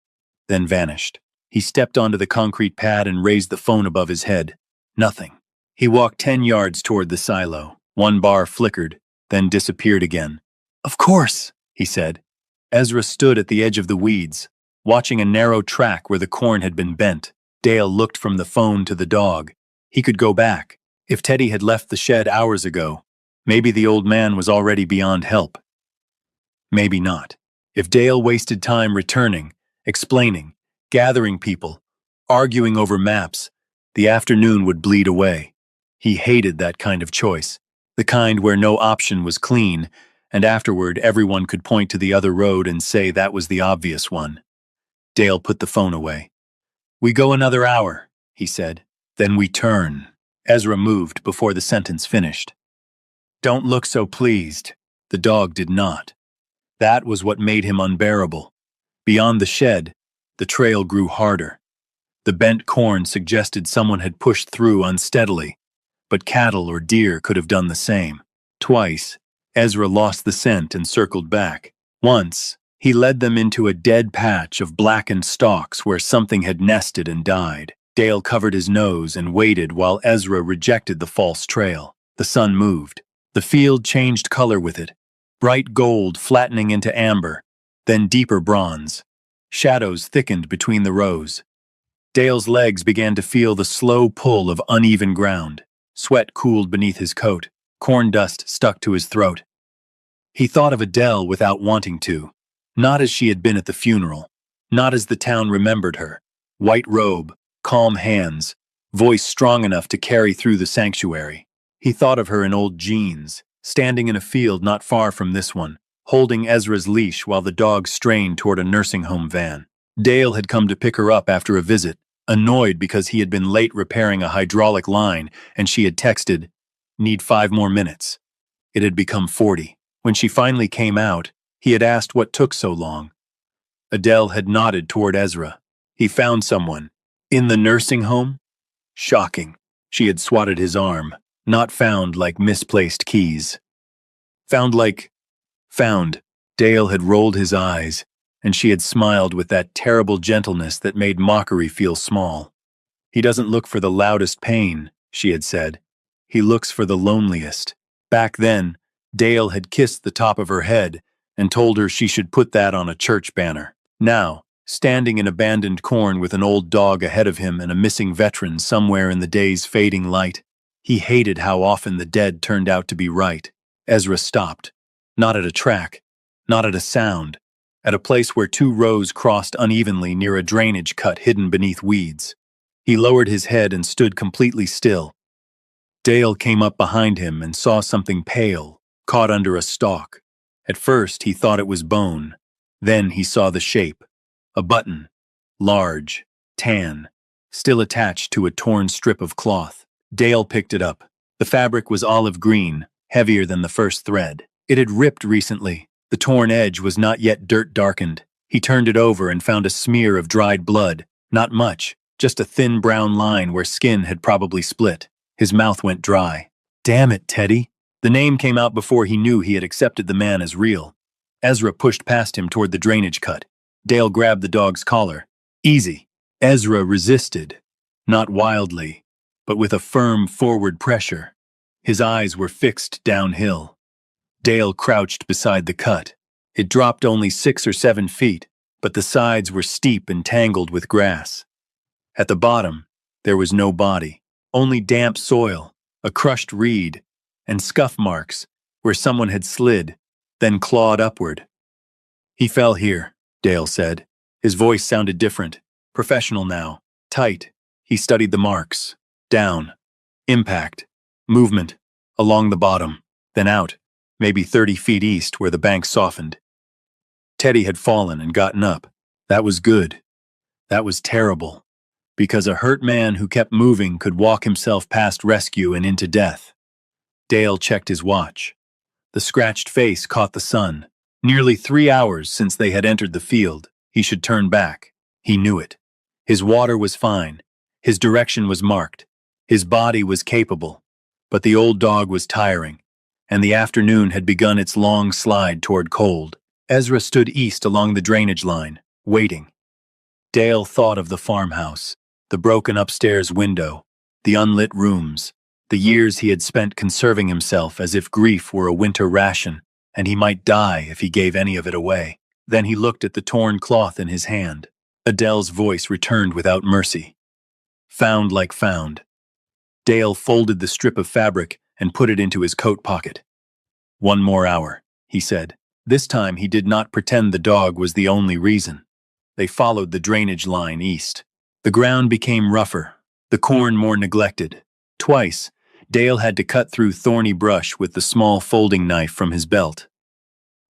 then vanished. He stepped onto the concrete pad and raised the phone above his head. Nothing. He walked 10 yards toward the silo. One bar flickered, then disappeared again. "Of course," he said. Ezra stood at the edge of the weeds, watching a narrow track where the corn had been bent. Dale looked from the phone to the dog. He could go back. If Teddy had left the shed hours ago, maybe the old man was already beyond help. Maybe not. If Dale wasted time returning, explaining, gathering people, arguing over maps, the afternoon would bleed away. He hated that kind of choice, the kind where no option was clean, and afterward everyone could point to the other road and say that was the obvious one. Dale put the phone away. "We go another hour," he said. "Then we turn." Ezra moved before the sentence finished. "Don't look so pleased." The dog did not. That was what made him unbearable. Beyond the shed, the trail grew harder. The bent corn suggested someone had pushed through unsteadily, but cattle or deer could have done the same. Twice, Ezra lost the scent and circled back. Once, he led them into a dead patch of blackened stalks where something had nested and died. Dale covered his nose and waited while Ezra rejected the false trail. The sun moved. The field changed color with it. Bright gold flattening into amber, then deeper bronze. Shadows thickened between the rows. Dale's legs began to feel the slow pull of uneven ground. Sweat cooled beneath his coat. Corn dust stuck to his throat. He thought of Adele without wanting to. Not as she had been at the funeral. Not as the town remembered her. White robe, calm hands, voice strong enough to carry through the sanctuary. He thought of her in old jeans, standing in a field not far from this one, holding Ezra's leash while the dog strained toward a nursing home van. Dale had come to pick her up after a visit, annoyed because he had been late repairing a hydraulic line and she had texted, "Need 5 more minutes." It had become 40. When she finally came out, he had asked what took so long. Adele had nodded toward Ezra. He found someone. In the nursing home? Shocking. She had swatted his arm. Not found like misplaced keys. Found like... Found. Dale had rolled his eyes, and she had smiled with that terrible gentleness that made mockery feel small. "He doesn't look for the loudest pain," she had said. "He looks for the loneliest." Back then, Dale had kissed the top of her head and told her she should put that on a church banner. Now, standing in abandoned corn with an old dog ahead of him and a missing veteran somewhere in the day's fading light, he hated how often the dead turned out to be right. Ezra stopped. Not at a track, not at a sound, at a place where 2 rows crossed unevenly near a drainage cut hidden beneath weeds. He lowered his head and stood completely still. Dale came up behind him and saw something pale, caught under a stalk. At first, he thought it was bone. Then he saw the shape. A button. Large. Tan. Still attached to a torn strip of cloth. Dale picked it up. The fabric was olive green, heavier than the first thread. It had ripped recently. The torn edge was not yet dirt-darkened. He turned it over and found a smear of dried blood. Not much, just a thin brown line where skin had probably split. His mouth went dry. "Damn it, Teddy." The name came out before he knew he had accepted the man as real. Ezra pushed past him toward the drainage cut. Dale grabbed the dog's collar. "Easy." Ezra resisted, not wildly, but with a firm forward pressure. His eyes were fixed downhill. Dale crouched beside the cut. It dropped only 6 or 7 feet, but the sides were steep and tangled with grass. At the bottom, there was no body, only damp soil, a crushed reed, and scuff marks where someone had slid, then clawed upward. "He fell here," Dale said. His voice sounded different, professional now, tight. He studied the marks. Down. Impact. Movement. Along the bottom. Then out. Maybe 30 feet east where the bank softened. Teddy had fallen and gotten up. That was good. That was terrible. Because a hurt man who kept moving could walk himself past rescue and into death. Dale checked his watch. The scratched face caught the sun. Nearly 3 hours since they had entered the field. He should turn back. He knew it. His water was fine. His direction was marked. His body was capable. But the old dog was tiring, and the afternoon had begun its long slide toward cold. Ezra stood east along the drainage line, waiting. Dale thought of the farmhouse, the broken upstairs window, the unlit rooms, the years he had spent conserving himself as if grief were a winter ration, and he might die if he gave any of it away. Then he looked at the torn cloth in his hand. Adele's voice returned without mercy. "Found like found." Dale folded the strip of fabric and put it into his coat pocket. "1 more hour," he said. This time he did not pretend the dog was the only reason. They followed the drainage line east. The ground became rougher, the corn more neglected. Twice, Dale had to cut through thorny brush with the small folding knife from his belt.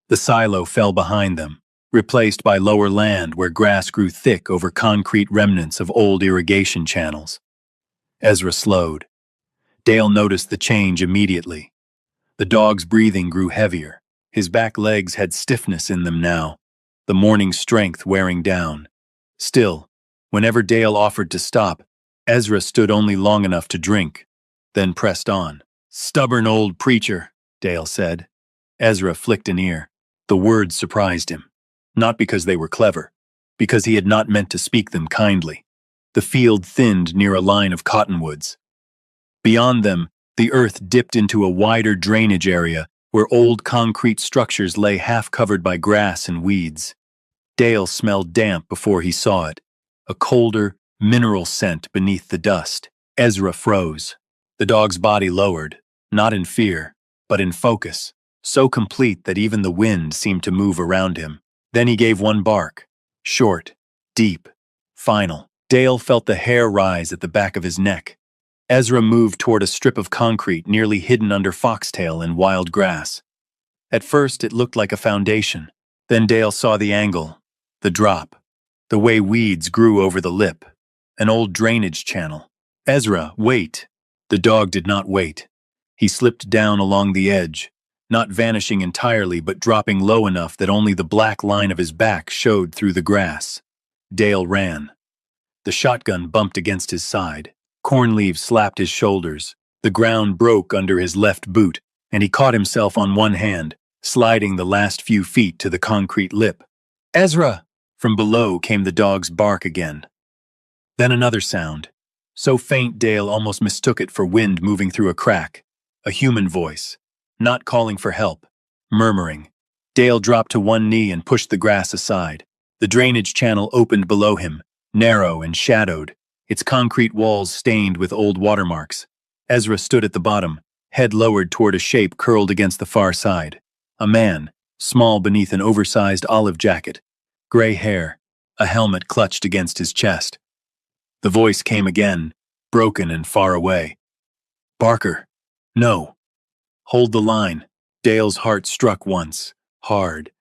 The silo fell behind them, replaced by lower land where grass grew thick over concrete remnants of old irrigation channels. Ezra slowed. Dale noticed the change immediately. The dog's breathing grew heavier. His back legs had stiffness in them now, the morning strength wearing down. Still, whenever Dale offered to stop, Ezra stood only long enough to drink, then pressed on. "Stubborn old preacher," Dale said. Ezra flicked an ear. The words surprised him. Not because they were clever, because he had not meant to speak them kindly. The field thinned near a line of cottonwoods. Beyond them, the earth dipped into a wider drainage area where old concrete structures lay half-covered by grass and weeds. Dale smelled damp before he saw it, a colder, mineral scent beneath the dust. Ezra froze. The dog's body lowered, not in fear, but in focus, so complete that even the wind seemed to move around him. Then he gave one bark, short, deep, final. Dale felt the hair rise at the back of his neck. Ezra moved toward a strip of concrete nearly hidden under foxtail and wild grass. At first it looked like a foundation. Then Dale saw the angle, the drop, the way weeds grew over the lip, an old drainage channel. "Ezra, wait." The dog did not wait. He slipped down along the edge, not vanishing entirely but dropping low enough that only the black line of his back showed through the grass. Dale ran. The shotgun bumped against his side. Corn leaves slapped his shoulders. The ground broke under his left boot, and he caught himself on one hand, sliding the last few feet to the concrete lip. "Ezra!" From below came the dog's bark again. Then another sound, so faint Dale almost mistook it for wind moving through a crack. A human voice, not calling for help, murmuring. Dale dropped to one knee and pushed the grass aside. The drainage channel opened below him, narrow and shadowed, its concrete walls stained with old watermarks. Ezra stood at the bottom, head lowered toward a shape curled against the far side. A man, small beneath an oversized olive jacket, gray hair, a helmet clutched against his chest. The voice came again, broken and far away. "Barker, no. Hold the line." Dale's heart struck once, hard.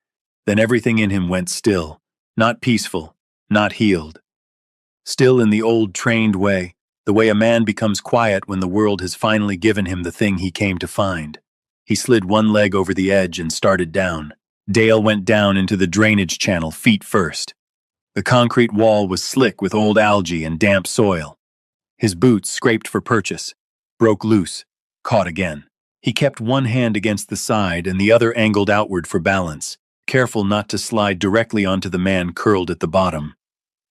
Then everything in him went still, not peaceful, not healed. Still in the old trained way, the way a man becomes quiet when the world has finally given him the thing he came to find. He slid one leg over the edge and started down. Dale went down into the drainage channel feet first. The concrete wall was slick with old algae and damp soil. His boots scraped for purchase, broke loose, caught again. He kept one hand against the side and the other angled outward for balance, careful not to slide directly onto the man curled at the bottom.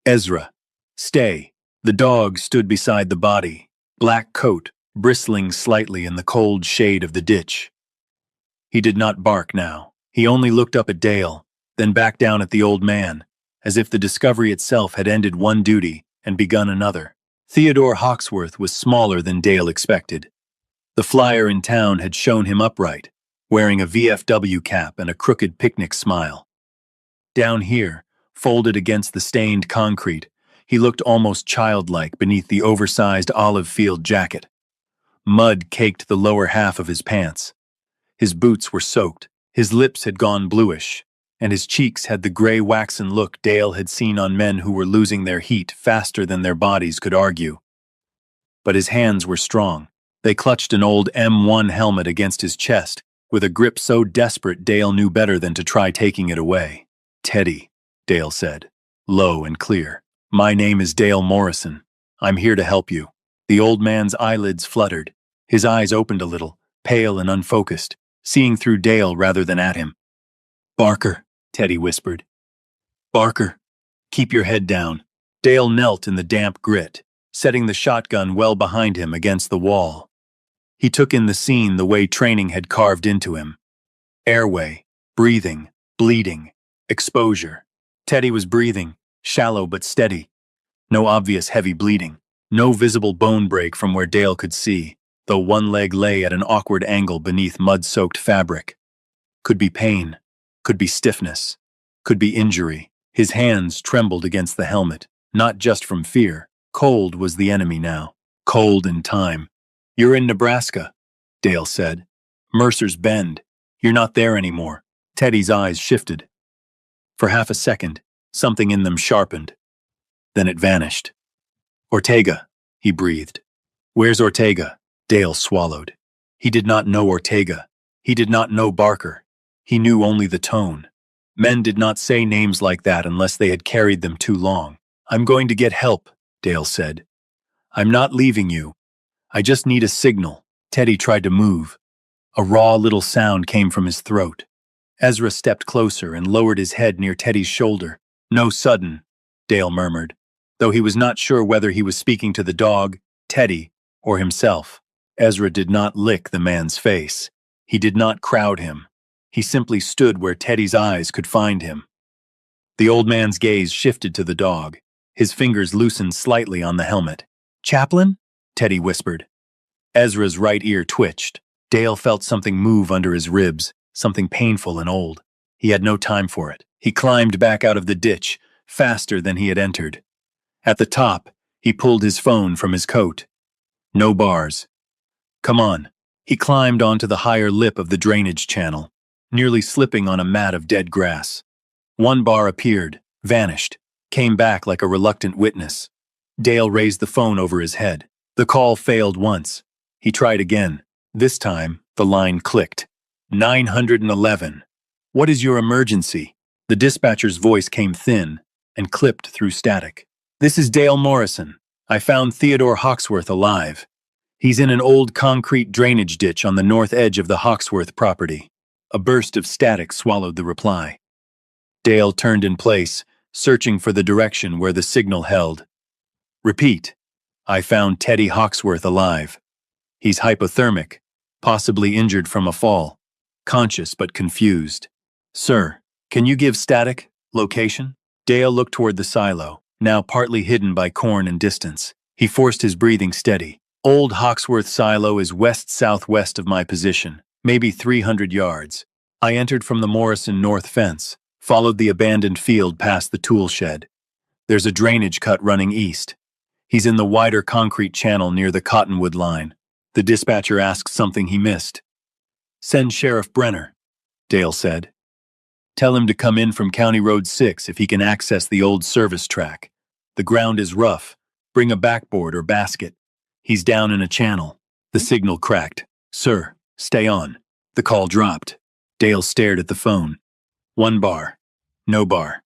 "Ezra, stay." The dog stood beside the body, black coat bristling slightly in the cold shade of the ditch. He did not bark now. He only looked up at Dale, then back down at the old man, as if the discovery itself had ended one duty and begun another. Theodore Hawksworth was smaller than Dale expected. The flyer in town had shown him upright, wearing a VFW cap and a crooked picnic smile. Down here, folded against the stained concrete, he looked almost childlike beneath the oversized olive field jacket. Mud caked the lower half of his pants. His boots were soaked, his lips had gone bluish, and his cheeks had the gray waxen look Dale had seen on men who were losing their heat faster than their bodies could argue. But his hands were strong. They clutched an old M1 helmet against his chest, with a grip so desperate Dale knew better than to try taking it away. "Teddy," Dale said, low and clear. "My name is Dale Morrison. I'm here to help you." The old man's eyelids fluttered. His eyes opened a little, pale and unfocused, seeing through Dale rather than at him. "Barker," Teddy whispered. "Barker, keep your head down." Dale knelt in the damp grit, setting the shotgun well behind him against the wall. He took in the scene the way training had carved into him. Airway, breathing, bleeding, exposure. Teddy was breathing, shallow but steady. No obvious heavy bleeding. No visible bone break from where Dale could see, though one leg lay at an awkward angle beneath mud-soaked fabric. Could be pain. Could be stiffness. Could be injury. His hands trembled against the helmet, not just from fear. Cold was the enemy now. Cold in time. "You're in Nebraska," Dale said. "Mercer's Bend. You're not there anymore." Teddy's eyes shifted. For half a second, something in them sharpened. Then it vanished. "Ortega," he breathed. "Where's Ortega?" Dale swallowed. He did not know Ortega. He did not know Barker. He knew only the tone. Men did not say names like that unless they had carried them too long. "I'm going to get help," Dale said. "I'm not leaving you. I just need a signal." Teddy tried to move. A raw little sound came from his throat. Ezra stepped closer and lowered his head near Teddy's shoulder. "No sudden," Dale murmured, though he was not sure whether he was speaking to the dog, Teddy, or himself. Ezra did not lick the man's face. He did not crowd him. He simply stood where Teddy's eyes could find him. The old man's gaze shifted to the dog. His fingers loosened slightly on the helmet. "Chaplain?" Teddy whispered. Ezra's right ear twitched. Dale felt something move under his ribs, something painful and old. He had no time for it. He climbed back out of the ditch, faster than he had entered. At the top, he pulled his phone from his coat. No bars. "Come on." He climbed onto the higher lip of the drainage channel, nearly slipping on a mat of dead grass. One bar appeared, vanished, came back like a reluctant witness. Dale raised the phone over his head. The call failed once. He tried again. This time, the line clicked. 911. "What is your emergency?" The dispatcher's voice came thin and clipped through static. "This is Dale Morrison. I found Theodore Hawksworth alive. He's in an old concrete drainage ditch on the north edge of the Hawksworth property." A burst of static swallowed the reply. Dale turned in place, searching for the direction where the signal held. "Repeat. I found Teddy Hawksworth alive. He's hypothermic, possibly injured from a fall, conscious but confused. Sir, can you give static? Location?" Dale looked toward the silo, now partly hidden by corn and distance. He forced his breathing steady. "Old Hawksworth silo is west-southwest of my position, maybe 300 yards. I entered from the Morrison north fence, followed the abandoned field past the tool shed. There's a drainage cut running east. He's in the wider concrete channel near the Cottonwood line." The dispatcher asked something he missed. "Send Sheriff Brenner," Dale said. "Tell him to come in from County Road 6 if he can access the old service track. The ground is rough. Bring a backboard or basket. He's down in a channel." The signal cracked. "Sir, stay on." The call dropped. Dale stared at the phone. One bar. No bar.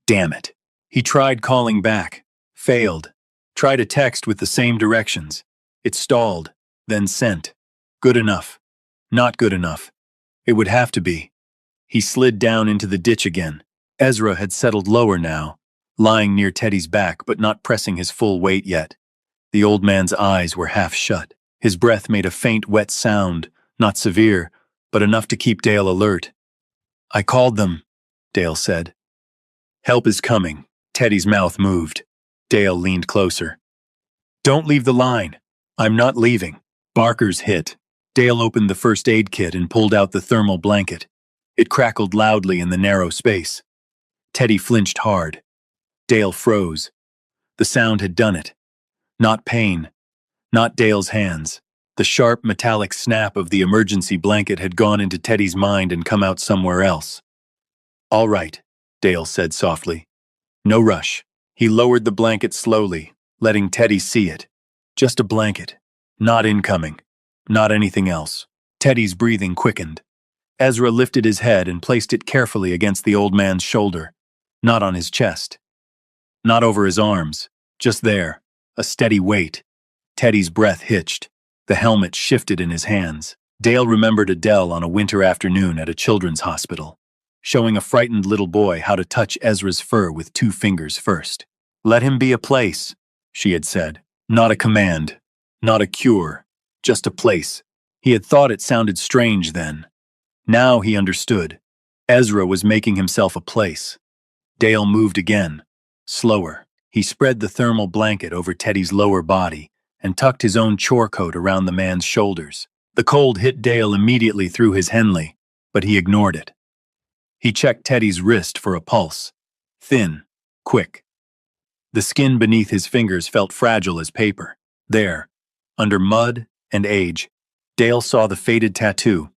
Damn it. He tried calling back. Failed. Tried a text with the same directions. It stalled, then sent. Good enough. Not good enough. It would have to be. He slid down into the ditch again. Ezra had settled lower now, lying near Teddy's back but not pressing his full weight yet. The old man's eyes were half shut. His breath made a faint wet sound, not severe, but enough to keep Dale alert. "I called them," Dale said. "Help is coming." Teddy's mouth moved. Dale leaned closer. "Don't leave the line." "I'm not leaving." Barker's hit. Dale opened the first aid kit and pulled out the thermal blanket. It crackled loudly in the narrow space. Teddy flinched hard. Dale froze. The sound had done it. Not pain. Not Dale's hands. The sharp metallic snap of the emergency blanket had gone into Teddy's mind and come out somewhere else. "All right," Dale said softly. "No rush." He lowered the blanket slowly, letting Teddy see it. Just a blanket. Not incoming. Not anything else. Teddy's breathing quickened. Ezra lifted his head and placed it carefully against the old man's shoulder. Not on his chest. Not over his arms. Just there. A steady weight. Teddy's breath hitched. The helmet shifted in his hands. Dale remembered Adele on a winter afternoon at a children's hospital, showing a frightened little boy how to touch Ezra's fur with 2 fingers first. "Let him be a place," she had said. Not a command. Not a cure. Just a place. He had thought it sounded strange then. Now he understood. Ezra was making himself a place. Dale moved again. Slower. He spread the thermal blanket over Teddy's lower body and tucked his own chore coat around the man's shoulders. The cold hit Dale immediately through his Henley, but he ignored it. He checked Teddy's wrist for a pulse. Thin. Quick. The skin beneath his fingers felt fragile as paper. There, under mud and age, Dale saw the faded tattoo.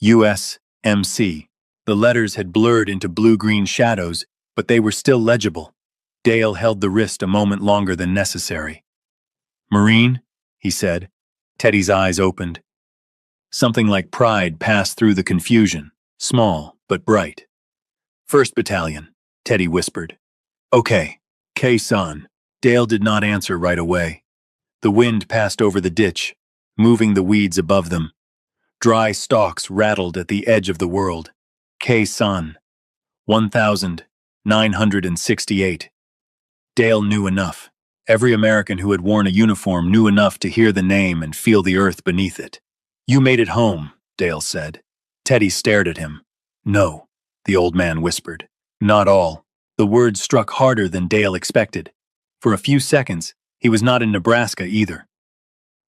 USMC. The letters had blurred into blue-green shadows, but they were still legible. Dale held the wrist a moment longer than necessary. "Marine?" he said. Teddy's eyes opened. Something like pride passed through the confusion, small but bright. "First Battalion," Teddy whispered. "Okay, K-son." Dale did not answer right away. The wind passed over the ditch, moving the weeds above them. Dry stalks rattled at the edge of the world. K-son. 1968. Dale knew enough. Every American who had worn a uniform knew enough to hear the name and feel the earth beneath it. "You made it home," Dale said. Teddy stared at him. "No," the old man whispered. "Not all." The words struck harder than Dale expected. For a few seconds, he was not in Nebraska either.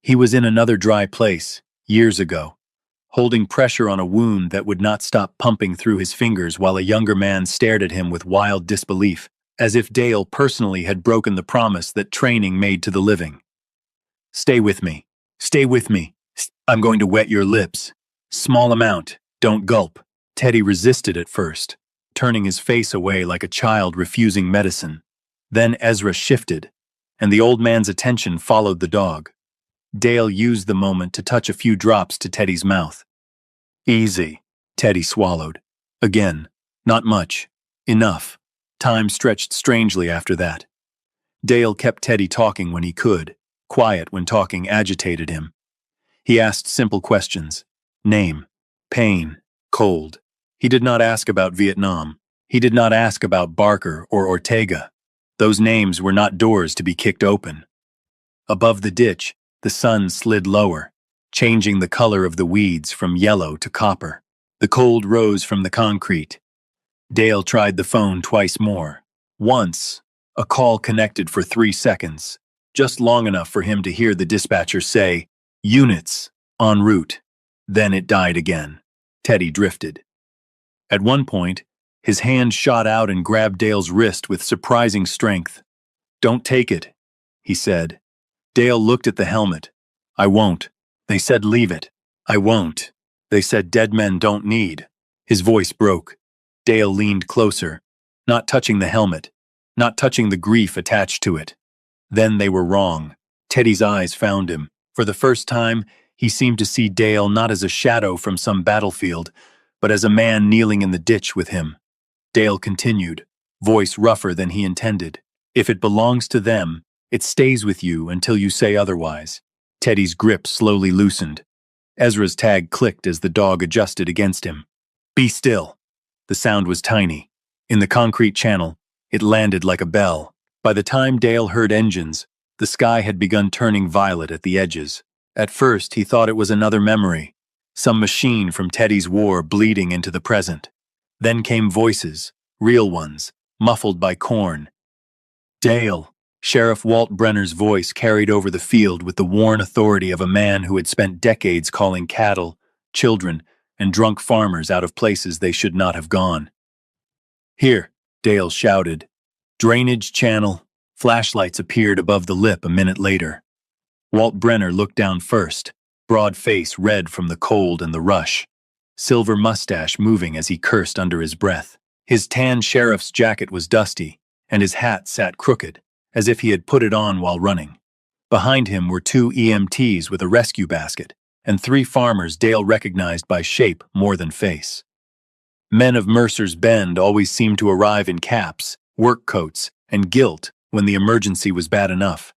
He was in another dry place, years ago, holding pressure on a wound that would not stop pumping through his fingers while a younger man stared at him with wild disbelief, as if Dale personally had broken the promise that training made to the living. "Stay with me. Stay with me. I'm going to wet your lips. Small amount. Don't gulp." Teddy resisted at first, turning his face away like a child refusing medicine. Then Ezra shifted, and the old man's attention followed the dog. Dale used the moment to touch a few drops to Teddy's mouth. "Easy," Teddy swallowed. Again, not much. Enough. Time stretched strangely after that. Dale kept Teddy talking when he could. Quiet when talking agitated him. He asked simple questions. Name, pain, cold. He did not ask about Vietnam. He did not ask about Barker or Ortega. Those names were not doors to be kicked open. Above the ditch, the sun slid lower, changing the color of the weeds from yellow to copper. The cold rose from the concrete. Dale tried the phone twice more. Once, a call connected for 3 seconds, just long enough for him to hear the dispatcher say, "Units, en route." Then it died again. Teddy drifted. At one point, his hand shot out and grabbed Dale's wrist with surprising strength. "Don't take it," he said. Dale looked at the helmet. "I won't. They said leave it." "I won't. They said dead men don't need." His voice broke. Dale leaned closer, not touching the helmet, not touching the grief attached to it. Then they were wrong. Teddy's eyes found him. For the first time, he seemed to see Dale not as a shadow from some battlefield, but as a man kneeling in the ditch with him. Dale continued, voice rougher than he intended. "If it belongs to them, it stays with you until you say otherwise." Teddy's grip slowly loosened. Ezra's tag clicked as the dog adjusted against him. "Be still." The sound was tiny. In the concrete channel, it landed like a bell. By the time Dale heard engines, the sky had begun turning violet at the edges. At first, he thought it was another memory, some machine from Teddy's war bleeding into the present. Then came voices, real ones, muffled by corn. "Dale." Sheriff Walt Brenner's voice carried over the field with the worn authority of a man who had spent decades calling cattle, children, and drunk farmers out of places they should not have gone. "Here," Dale shouted. Drainage channel. Flashlights appeared above the lip a minute later. Walt Brenner looked down first, broad face red from the cold and the rush, silver mustache moving as he cursed under his breath. His tan sheriff's jacket was dusty, and his hat sat crooked, as if he had put it on while running. Behind him were 2 EMTs with a rescue basket, and 3 farmers Dale recognized by shape more than face. Men of Mercer's Bend always seemed to arrive in caps, work coats, and gilt when the emergency was bad enough.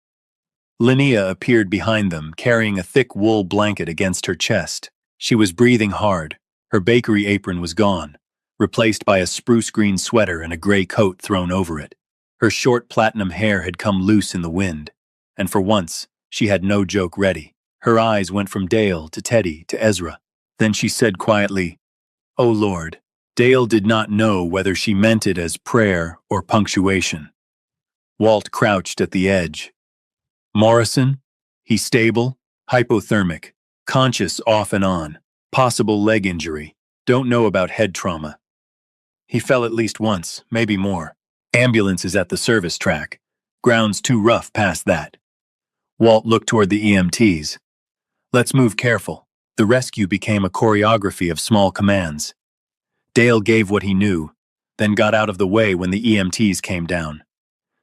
Linnea appeared behind them, carrying a thick wool blanket against her chest. She was breathing hard. Her bakery apron was gone, replaced by a spruce green sweater and a gray coat thrown over it. Her short platinum hair had come loose in the wind, and for once, she had no joke ready. Her eyes went from Dale to Teddy to Ezra. Then she said quietly, "Oh Lord." Dale did not know whether she meant it as prayer or punctuation. Walt crouched at the edge. "Morrison? He's stable, hypothermic, conscious off and on, possible leg injury, don't know about head trauma." He fell at least once, maybe more. Ambulance is at the service track. Ground's too rough past that. Walt looked toward the EMTs. Let's move careful. The rescue became a choreography of small commands. Dale gave what he knew, then got out of the way when the EMTs came down.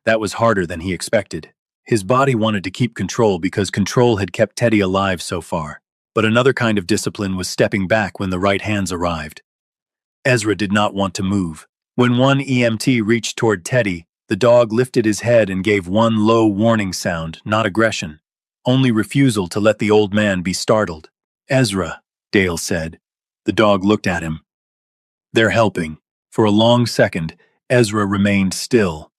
That was harder than he expected. His body wanted to keep control because control had kept Teddy alive so far. But another kind of discipline was stepping back when the right hands arrived. Ezra did not want to move. When one EMT reached toward Teddy, the dog lifted his head and gave one low warning sound, not aggression, only refusal to let the old man be startled. Ezra, Dale said. The dog looked at him. They're helping. For a long second, Ezra remained still.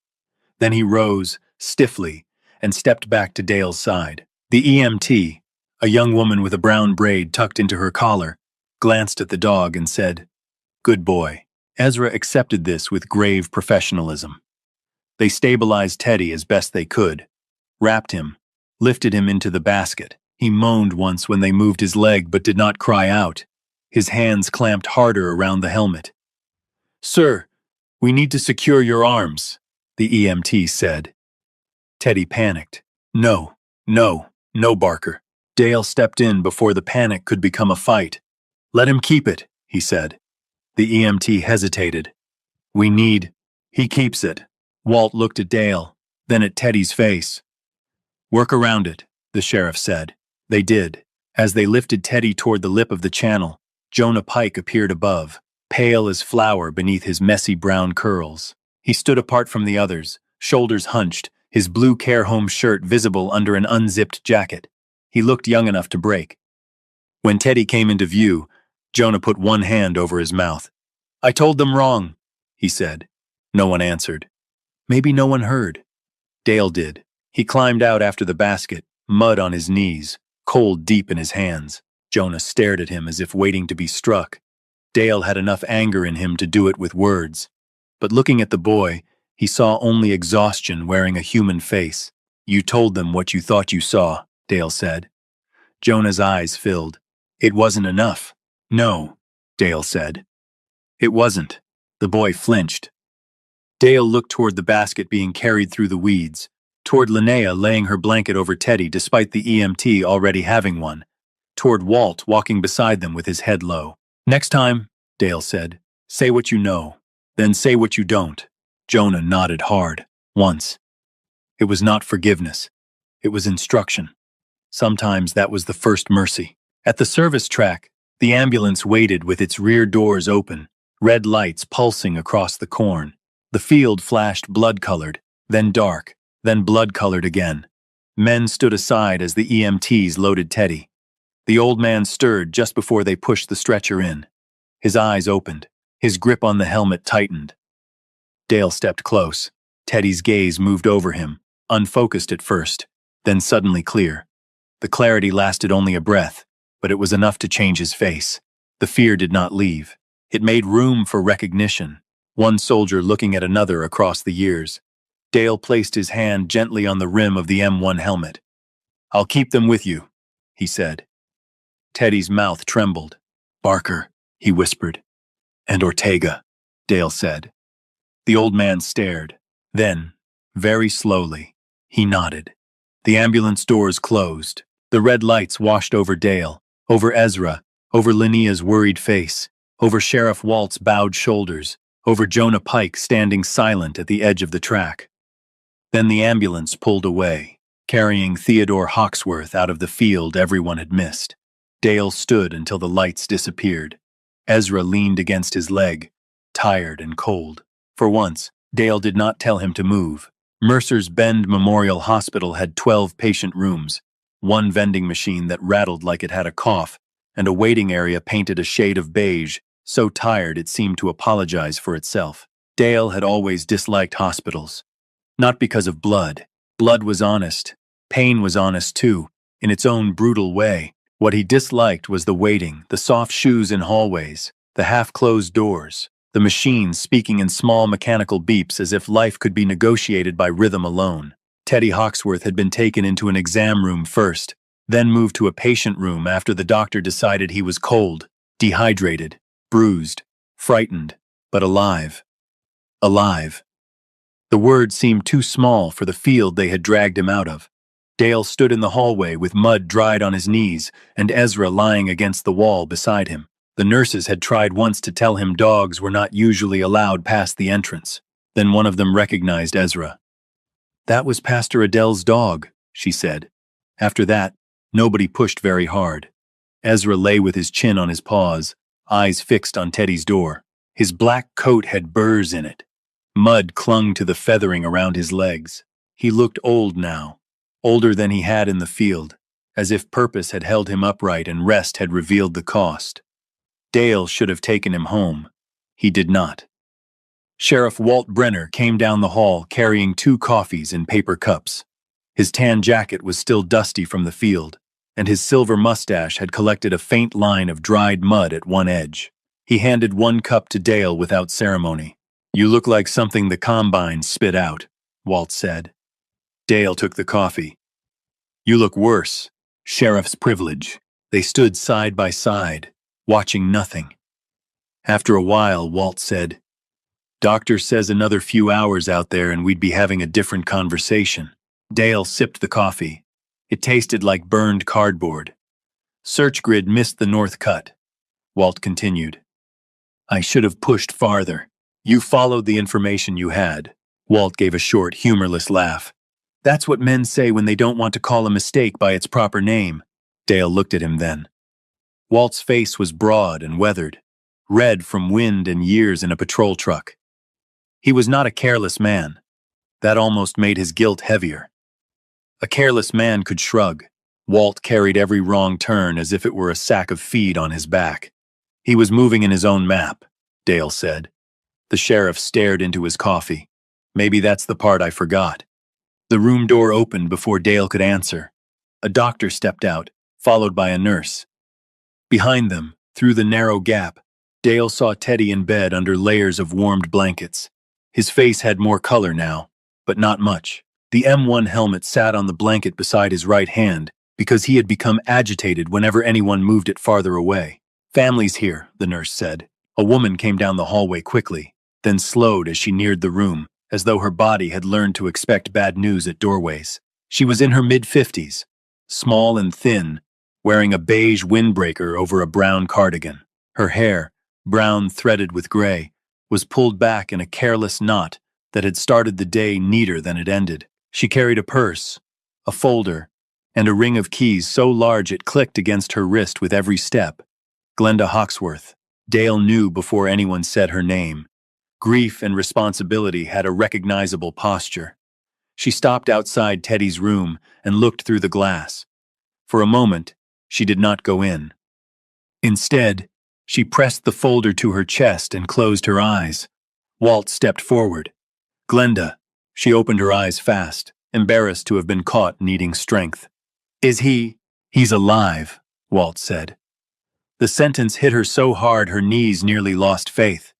Then he rose, stiffly, and stepped back to Dale's side. The EMT, a young woman with a brown braid tucked into her collar, glanced at the dog and said, "Good boy." Ezra accepted this with grave professionalism. They stabilized Teddy as best they could, wrapped him, lifted him into the basket. He moaned once when they moved his leg but did not cry out. His hands clamped harder around the helmet. "Sir, we need to secure your arms," the EMT said. Teddy panicked. No, Barker." Dale stepped in before the panic could become a fight. "Let him keep it," he said. The EMT hesitated. He keeps it." Walt looked at Dale, then at Teddy's face. "Work around it," the sheriff said. They did. As they lifted Teddy toward the lip of the channel, Jonah Pike appeared above, pale as flour beneath his messy brown curls. He stood apart from the others, shoulders hunched, his blue care home shirt visible under an unzipped jacket. He looked young enough to break. When Teddy came into view, Jonah put one hand over his mouth. "I told them wrong," he said. No one answered. Maybe no one heard. Dale did. He climbed out after the basket, mud on his knees, cold deep in his hands. Jonah stared at him as if waiting to be struck. Dale had enough anger in him to do it with words. But looking at the boy, he saw only exhaustion wearing a human face. "You told them what you thought you saw," Dale said. Jonah's eyes filled. "It wasn't enough." "No," Dale said. "It wasn't." The boy flinched. Dale looked toward the basket being carried through the weeds, toward Linnea laying her blanket over Teddy despite the EMT already having one, toward Walt walking beside them with his head low. "Next time," Dale said, "say what you know, then say what you don't." Jonah nodded hard, once. It was not forgiveness. It was instruction. Sometimes that was the first mercy. At the service track, the ambulance waited with its rear doors open, red lights pulsing across the corn. The field flashed blood-colored, then dark, then blood-colored again. Men stood aside as the EMTs loaded Teddy. The old man stirred just before they pushed the stretcher in. His eyes opened. His grip on the helmet tightened. Dale stepped close. Teddy's gaze moved over him, unfocused at first, then suddenly clear. The clarity lasted only a breath, but it was enough to change his face. The fear did not leave. It made room for recognition, one soldier looking at another across the years. Dale placed his hand gently on the rim of the M1 helmet. "I'll keep them with you," he said. Teddy's mouth trembled. "Barker," he whispered. "And Ortega," Dale said. The old man stared. Then, very slowly, he nodded. The ambulance doors closed. The red lights washed over Dale, over Ezra, over Linnea's worried face, over Sheriff Walt's bowed shoulders, over Jonah Pike standing silent at the edge of the track. Then the ambulance pulled away, carrying Theodore Hawksworth out of the field everyone had missed. Dale stood until the lights disappeared. Ezra leaned against his leg, tired and cold. For once, Dale did not tell him to move. Mercer's Bend Memorial Hospital had 12 patient rooms, one vending machine that rattled like it had a cough, and a waiting area painted a shade of beige, so tired it seemed to apologize for itself. Dale had always disliked hospitals. Not because of blood. Blood was honest. Pain was honest too, in its own brutal way. What he disliked was the waiting, the soft shoes in hallways, the half-closed doors, the machines speaking in small mechanical beeps as if life could be negotiated by rhythm alone. Teddy Hawksworth had been taken into an exam room first, then moved to a patient room after the doctor decided he was cold, dehydrated, bruised, frightened, but alive. Alive. The word seemed too small for the field they had dragged him out of. Dale stood in the hallway with mud dried on his knees and Ezra lying against the wall beside him. The nurses had tried once to tell him dogs were not usually allowed past the entrance. Then one of them recognized Ezra. "That was Pastor Adele's dog," she said. After that, nobody pushed very hard. Ezra lay with his chin on his paws, eyes fixed on Teddy's door. His black coat had burrs in it. Mud clung to the feathering around his legs. He looked old now, older than he had in the field, as if purpose had held him upright and rest had revealed the cost. Dale should have taken him home. He did not. Sheriff Walt Brenner came down the hall carrying 2 coffees in paper cups. His tan jacket was still dusty from the field, and his silver mustache had collected a faint line of dried mud at one edge. He handed 1 cup to Dale without ceremony. "You look like something the combine spit out," Walt said. Dale took the coffee. "You look worse. Sheriff's privilege." They stood side by side, watching nothing. After a while, Walt said, "Doctor says another few hours out there and we'd be having a different conversation." Dale sipped the coffee. It tasted like burned cardboard. "Search grid missed the north cut." Walt continued. "I should have pushed farther. You followed the information you had." Walt gave a short, humorless laugh. "That's what men say when they don't want to call a mistake by its proper name." Dale looked at him then. Walt's face was broad and weathered, red from wind and years in a patrol truck. He was not a careless man. That almost made his guilt heavier. A careless man could shrug. Walt carried every wrong turn as if it were a sack of feed on his back. "He was moving in his own map," Dale said. The sheriff stared into his coffee. "Maybe that's the part I forgot." The room door opened before Dale could answer. A doctor stepped out, followed by a nurse. Behind them, through the narrow gap, Dale saw Teddy in bed under layers of warmed blankets. His face had more color now, but not much. The M1 helmet sat on the blanket beside his right hand because he had become agitated whenever anyone moved it farther away. "Family's here," the nurse said. A woman came down the hallway quickly, then slowed as she neared the room, as though her body had learned to expect bad news at doorways. She was in her mid-50s, small and thin, wearing a beige windbreaker over a brown cardigan. Her hair, brown threaded with gray, was pulled back in a careless knot that had started the day neater than it ended. She carried a purse, a folder, and a ring of keys so large it clicked against her wrist with every step. Glenda Hawksworth. Dale knew before anyone said her name. Grief and responsibility had a recognizable posture. She stopped outside Teddy's room and looked through the glass. For a moment, she did not go in. Instead, she pressed the folder to her chest and closed her eyes. Walt stepped forward. "Glenda." She opened her eyes fast, embarrassed to have been caught needing strength. "Is he?" "He's alive," Walt said. The sentence hit her so hard her knees nearly lost faith.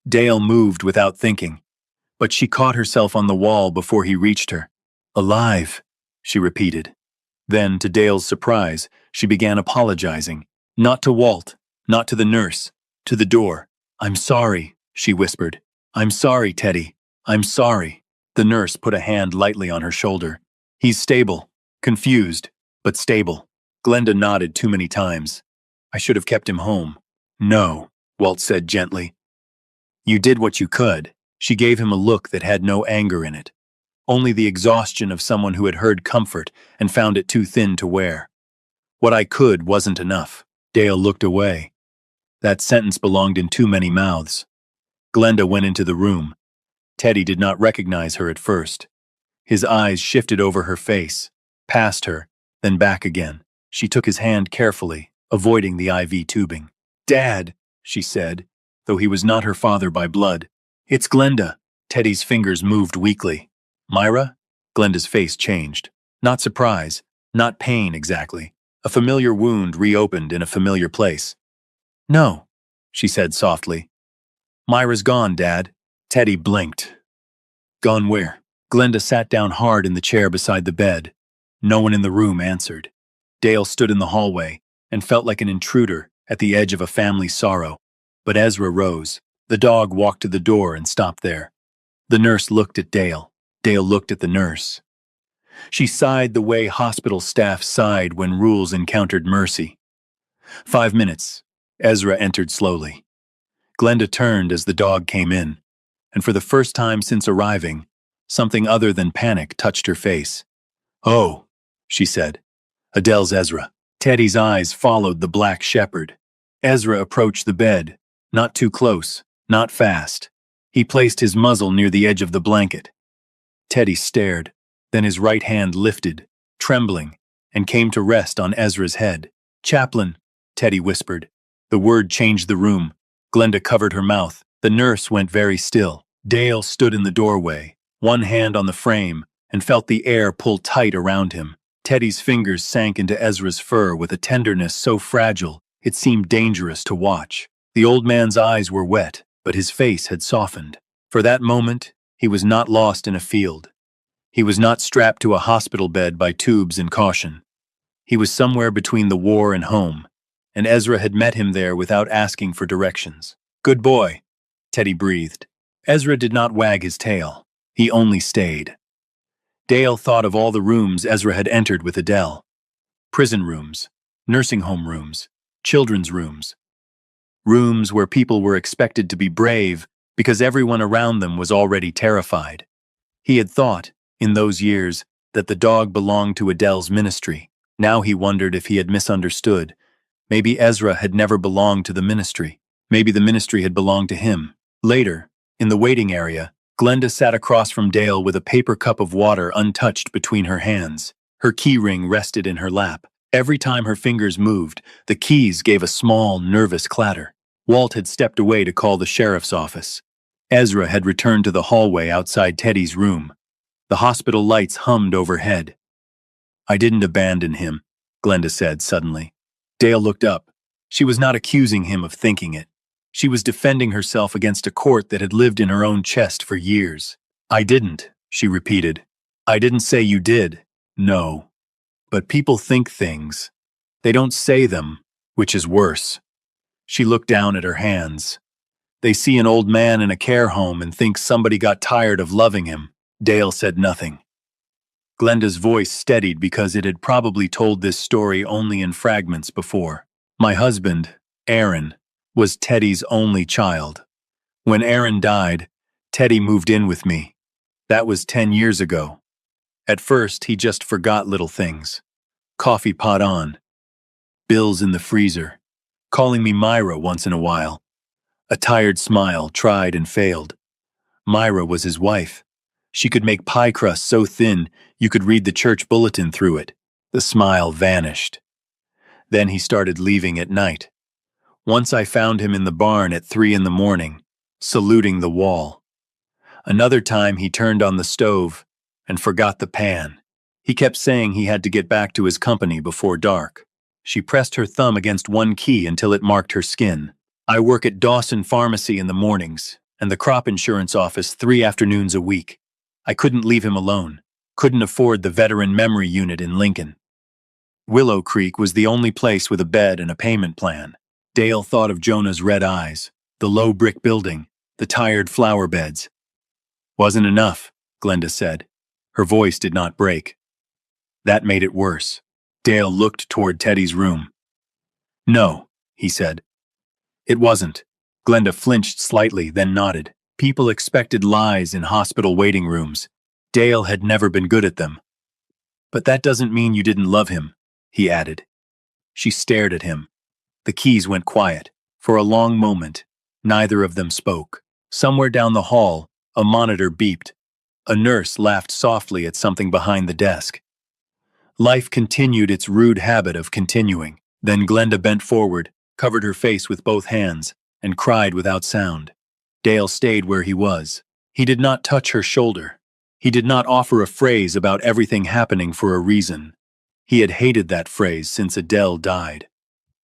Dale moved without thinking, but she caught herself on the wall before he reached her. "Alive," she repeated. Then, to Dale's surprise, she began apologizing. Not to Walt, not to the nurse, to the door. "I'm sorry," she whispered. "I'm sorry, Teddy. I'm sorry." The nurse put a hand lightly on her shoulder. "He's stable. Confused, but stable." Glenda nodded too many times. "I should have kept him home." "No," Walt said gently. "You did what you could." She gave him a look that had no anger in it, only the exhaustion of someone who had heard comfort and found it too thin to wear. "What I could wasn't enough." Dale looked away. That sentence belonged in too many mouths. Glenda went into the room. Teddy did not recognize her at first. His eyes shifted over her face, past her, then back again. She took his hand carefully, avoiding the IV tubing. "Dad," she said, though he was not her father by blood. "It's Glenda." Teddy's fingers moved weakly. "Myra?" Glenda's face changed. Not surprise, not pain exactly. A familiar wound reopened in a familiar place. "No," she said softly. "Myra's gone, Dad." Teddy blinked. "Gone where?" Glenda sat down hard in the chair beside the bed. No one in the room answered. Dale stood in the hallway and felt like an intruder at the edge of a family sorrow. But Ezra rose. The dog walked to the door and stopped there. The nurse looked at Dale. Dale looked at the nurse. She sighed the way hospital staff sighed when rules encountered mercy. 5 minutes. Ezra entered slowly. Glenda turned as the dog came in, and for the first time since arriving, something other than panic touched her face. "Oh," she said. "Adele's Ezra." Teddy's eyes followed the black shepherd. Ezra approached the bed, not too close, not fast. He placed his muzzle near the edge of the blanket. Teddy stared, then his right hand lifted, trembling, and came to rest on Ezra's head. "Chaplain," Teddy whispered. The word changed the room. Glenda covered her mouth. The nurse went very still. Dale stood in the doorway, one hand on the frame, and felt the air pull tight around him. Teddy's fingers sank into Ezra's fur with a tenderness so fragile it seemed dangerous to watch. The old man's eyes were wet, but his face had softened. For that moment, he was not lost in a field. He was not strapped to a hospital bed by tubes and caution. He was somewhere between the war and home, and Ezra had met him there without asking for directions. "Good boy," Teddy breathed. Ezra did not wag his tail. He only stayed. Dale thought of all the rooms Ezra had entered with Adele. Prison rooms, nursing home rooms, children's rooms. Rooms where people were expected to be brave because everyone around them was already terrified. He had thought, in those years, that the dog belonged to Adele's ministry. Now he wondered if he had misunderstood. Maybe Ezra had never belonged to the ministry. Maybe the ministry had belonged to him. Later, in the waiting area, Glenda sat across from Dale with a paper cup of water untouched between her hands. Her key ring rested in her lap. Every time her fingers moved, the keys gave a small, nervous clatter. Walt had stepped away to call the sheriff's office. Ezra had returned to the hallway outside Teddy's room. The hospital lights hummed overhead. "I didn't abandon him," Glenda said suddenly. Dale looked up. She was not accusing him of thinking it. She was defending herself against a court that had lived in her own chest for years. "I didn't," she repeated. "I didn't say you did. No. But people think things. They don't say them, which is worse." She looked down at her hands. "They see an old man in a care home and think somebody got tired of loving him." Dale said nothing. Glenda's voice steadied because it had probably told this story only in fragments before. "My husband, Aaron, was Teddy's only child. When Aaron died, Teddy moved in with me. That was 10 years ago. At first, he just forgot little things. Coffee pot on. Bills in the freezer. Calling me Myra once in a while. A tired smile tried and failed. Myra was his wife. She could make pie crust so thin you could read the church bulletin through it. The smile vanished. Then he started leaving at night. Once I found him in the barn at 3 in the morning, saluting the wall. Another time he turned on the stove and forgot the pan. He kept saying he had to get back to his company before dark. She pressed her thumb against one key until it marked her skin. "I work at Dawson Pharmacy in the mornings and the crop insurance office 3 afternoons a week. I couldn't leave him alone. Couldn't afford the veteran memory unit in Lincoln." Willow Creek was the only place with a bed and a payment plan. Dale thought of Jonah's red eyes, the low brick building, the tired flower beds. "Wasn't enough," Glenda said. Her voice did not break. That made it worse. Dale looked toward Teddy's room. "No," he said. "It wasn't." Glenda flinched slightly, then nodded. People expected lies in hospital waiting rooms. Dale had never been good at them. "But that doesn't mean you didn't love him," he added. She stared at him. The keys went quiet. For a long moment, neither of them spoke. Somewhere down the hall, a monitor beeped. A nurse laughed softly at something behind the desk. Life continued its rude habit of continuing. Then Glenda bent forward, covered her face with both hands, and cried without sound. Dale stayed where he was. He did not touch her shoulder. He did not offer a phrase about everything happening for a reason. He had hated that phrase since Adele died.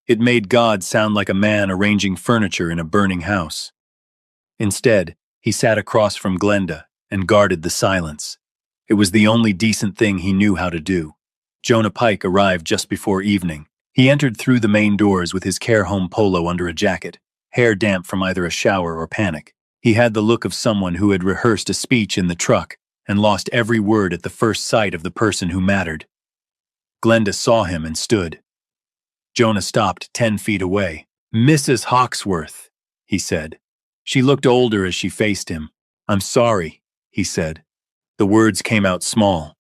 It made God sound like a man arranging furniture in a burning house. Instead, he sat across from Glenda and guarded the silence. It was the only decent thing he knew how to do. Jonah Pike arrived just before evening. He entered through the main doors with his care home polo under a jacket. hair damp from either a shower or panic. He had the look of someone who had rehearsed a speech in the truck and lost every word at the first sight of the person who mattered. Glenda saw him and stood. Jonah stopped 10 feet away. "Mrs. Hawksworth," he said. She looked older as she faced him. "I'm sorry," he said. The words came out small.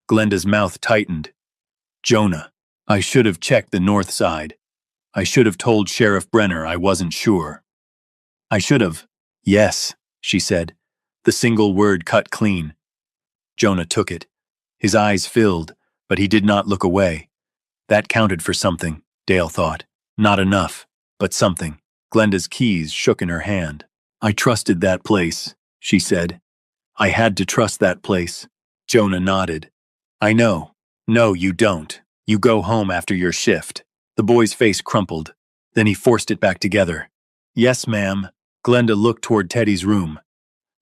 Glenda's mouth tightened. "Jonah, I should have checked the north side. I should have told Sheriff Brenner I wasn't sure. I should have." "Yes," she said, the single word cut clean. Jonah took it. His eyes filled, but he did not look away. That counted for something, Dale thought. Not enough, but something. Glenda's keys shook in her hand. "I trusted that place," she said. "I had to trust that place." Jonah nodded. "I know. No, you don't. You go home after your shift." The boy's face crumpled. Then he forced it back together. "Yes, ma'am." Glenda looked toward Teddy's room.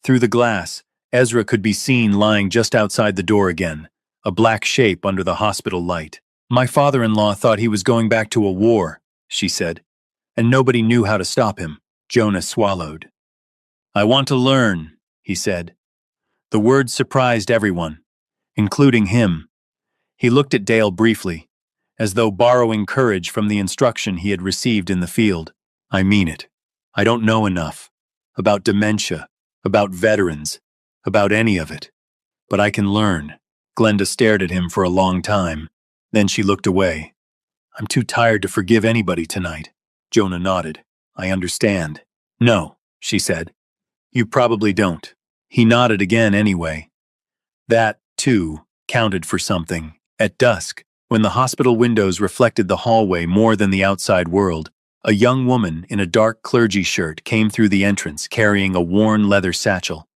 Through the glass, Ezra could be seen lying just outside the door again, a black shape under the hospital light. "My father-in-law thought he was going back to a war," she said, "and nobody knew how to stop him." Jonah swallowed. "I want to learn," he said. The words surprised everyone, including him. He looked at Dale briefly, as though borrowing courage from the instruction he had received in the field. "I mean it. I don't know enough. About dementia, about veterans, about any of it. But I can learn." Glenda stared at him for a long time. Then she looked away. "I'm too tired to forgive anybody tonight." Jonah nodded. "I understand." "No," she said. "You probably don't." He nodded again anyway. That, too, counted for something. At dusk, when the hospital windows reflected the hallway more than the outside world, a young woman in a dark clergy shirt came through the entrance carrying a worn leather satchel.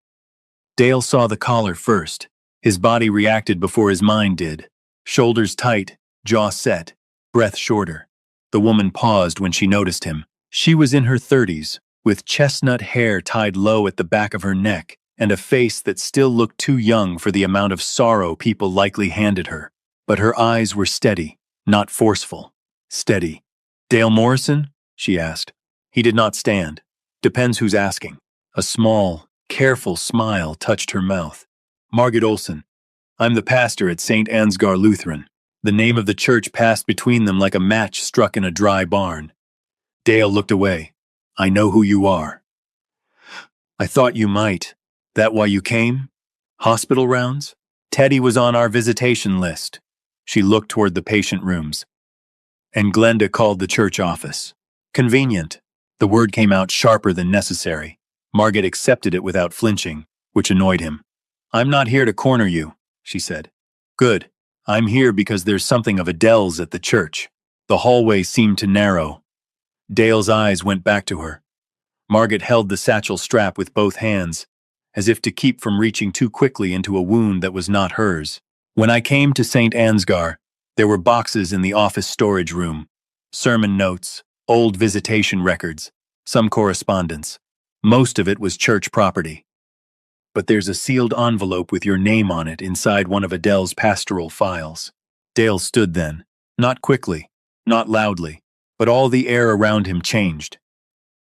Dale saw the collar first. His body reacted before his mind did. Shoulders tight, jaw set, breath shorter. The woman paused when she noticed him. She was in her 30s, with chestnut hair tied low at the back of her neck and a face that still looked too young for the amount of sorrow people likely handed her. But her eyes were steady, not forceful. Steady. "Dale Morrison?" she asked. He did not stand. "Depends who's asking." A small, careful smile touched her mouth. "Margaret Olson. I'm the pastor at St. Ansgar Lutheran." The name of the church passed between them like a match struck in a dry barn. Dale looked away. "I know who you are." "I thought you might. That why you came? Hospital rounds?" "Teddy was on our visitation list." She looked toward the patient rooms. "And Glenda called the church office." "Convenient." The word came out sharper than necessary. Margaret accepted it without flinching, which annoyed him. "I'm not here to corner you," she said. "Good. I'm here because there's something of Adele's at the church." The hallway seemed to narrow. Dale's eyes went back to her. Margaret held the satchel strap with both hands, as if to keep from reaching too quickly into a wound that was not hers. "When I came to St. Ansgar, there were boxes in the office storage room. Sermon notes, old visitation records, some correspondence. Most of it was church property. But there's a sealed envelope with your name on it inside one of Adele's pastoral files." Dale stood then, not quickly, not loudly, but all the air around him changed.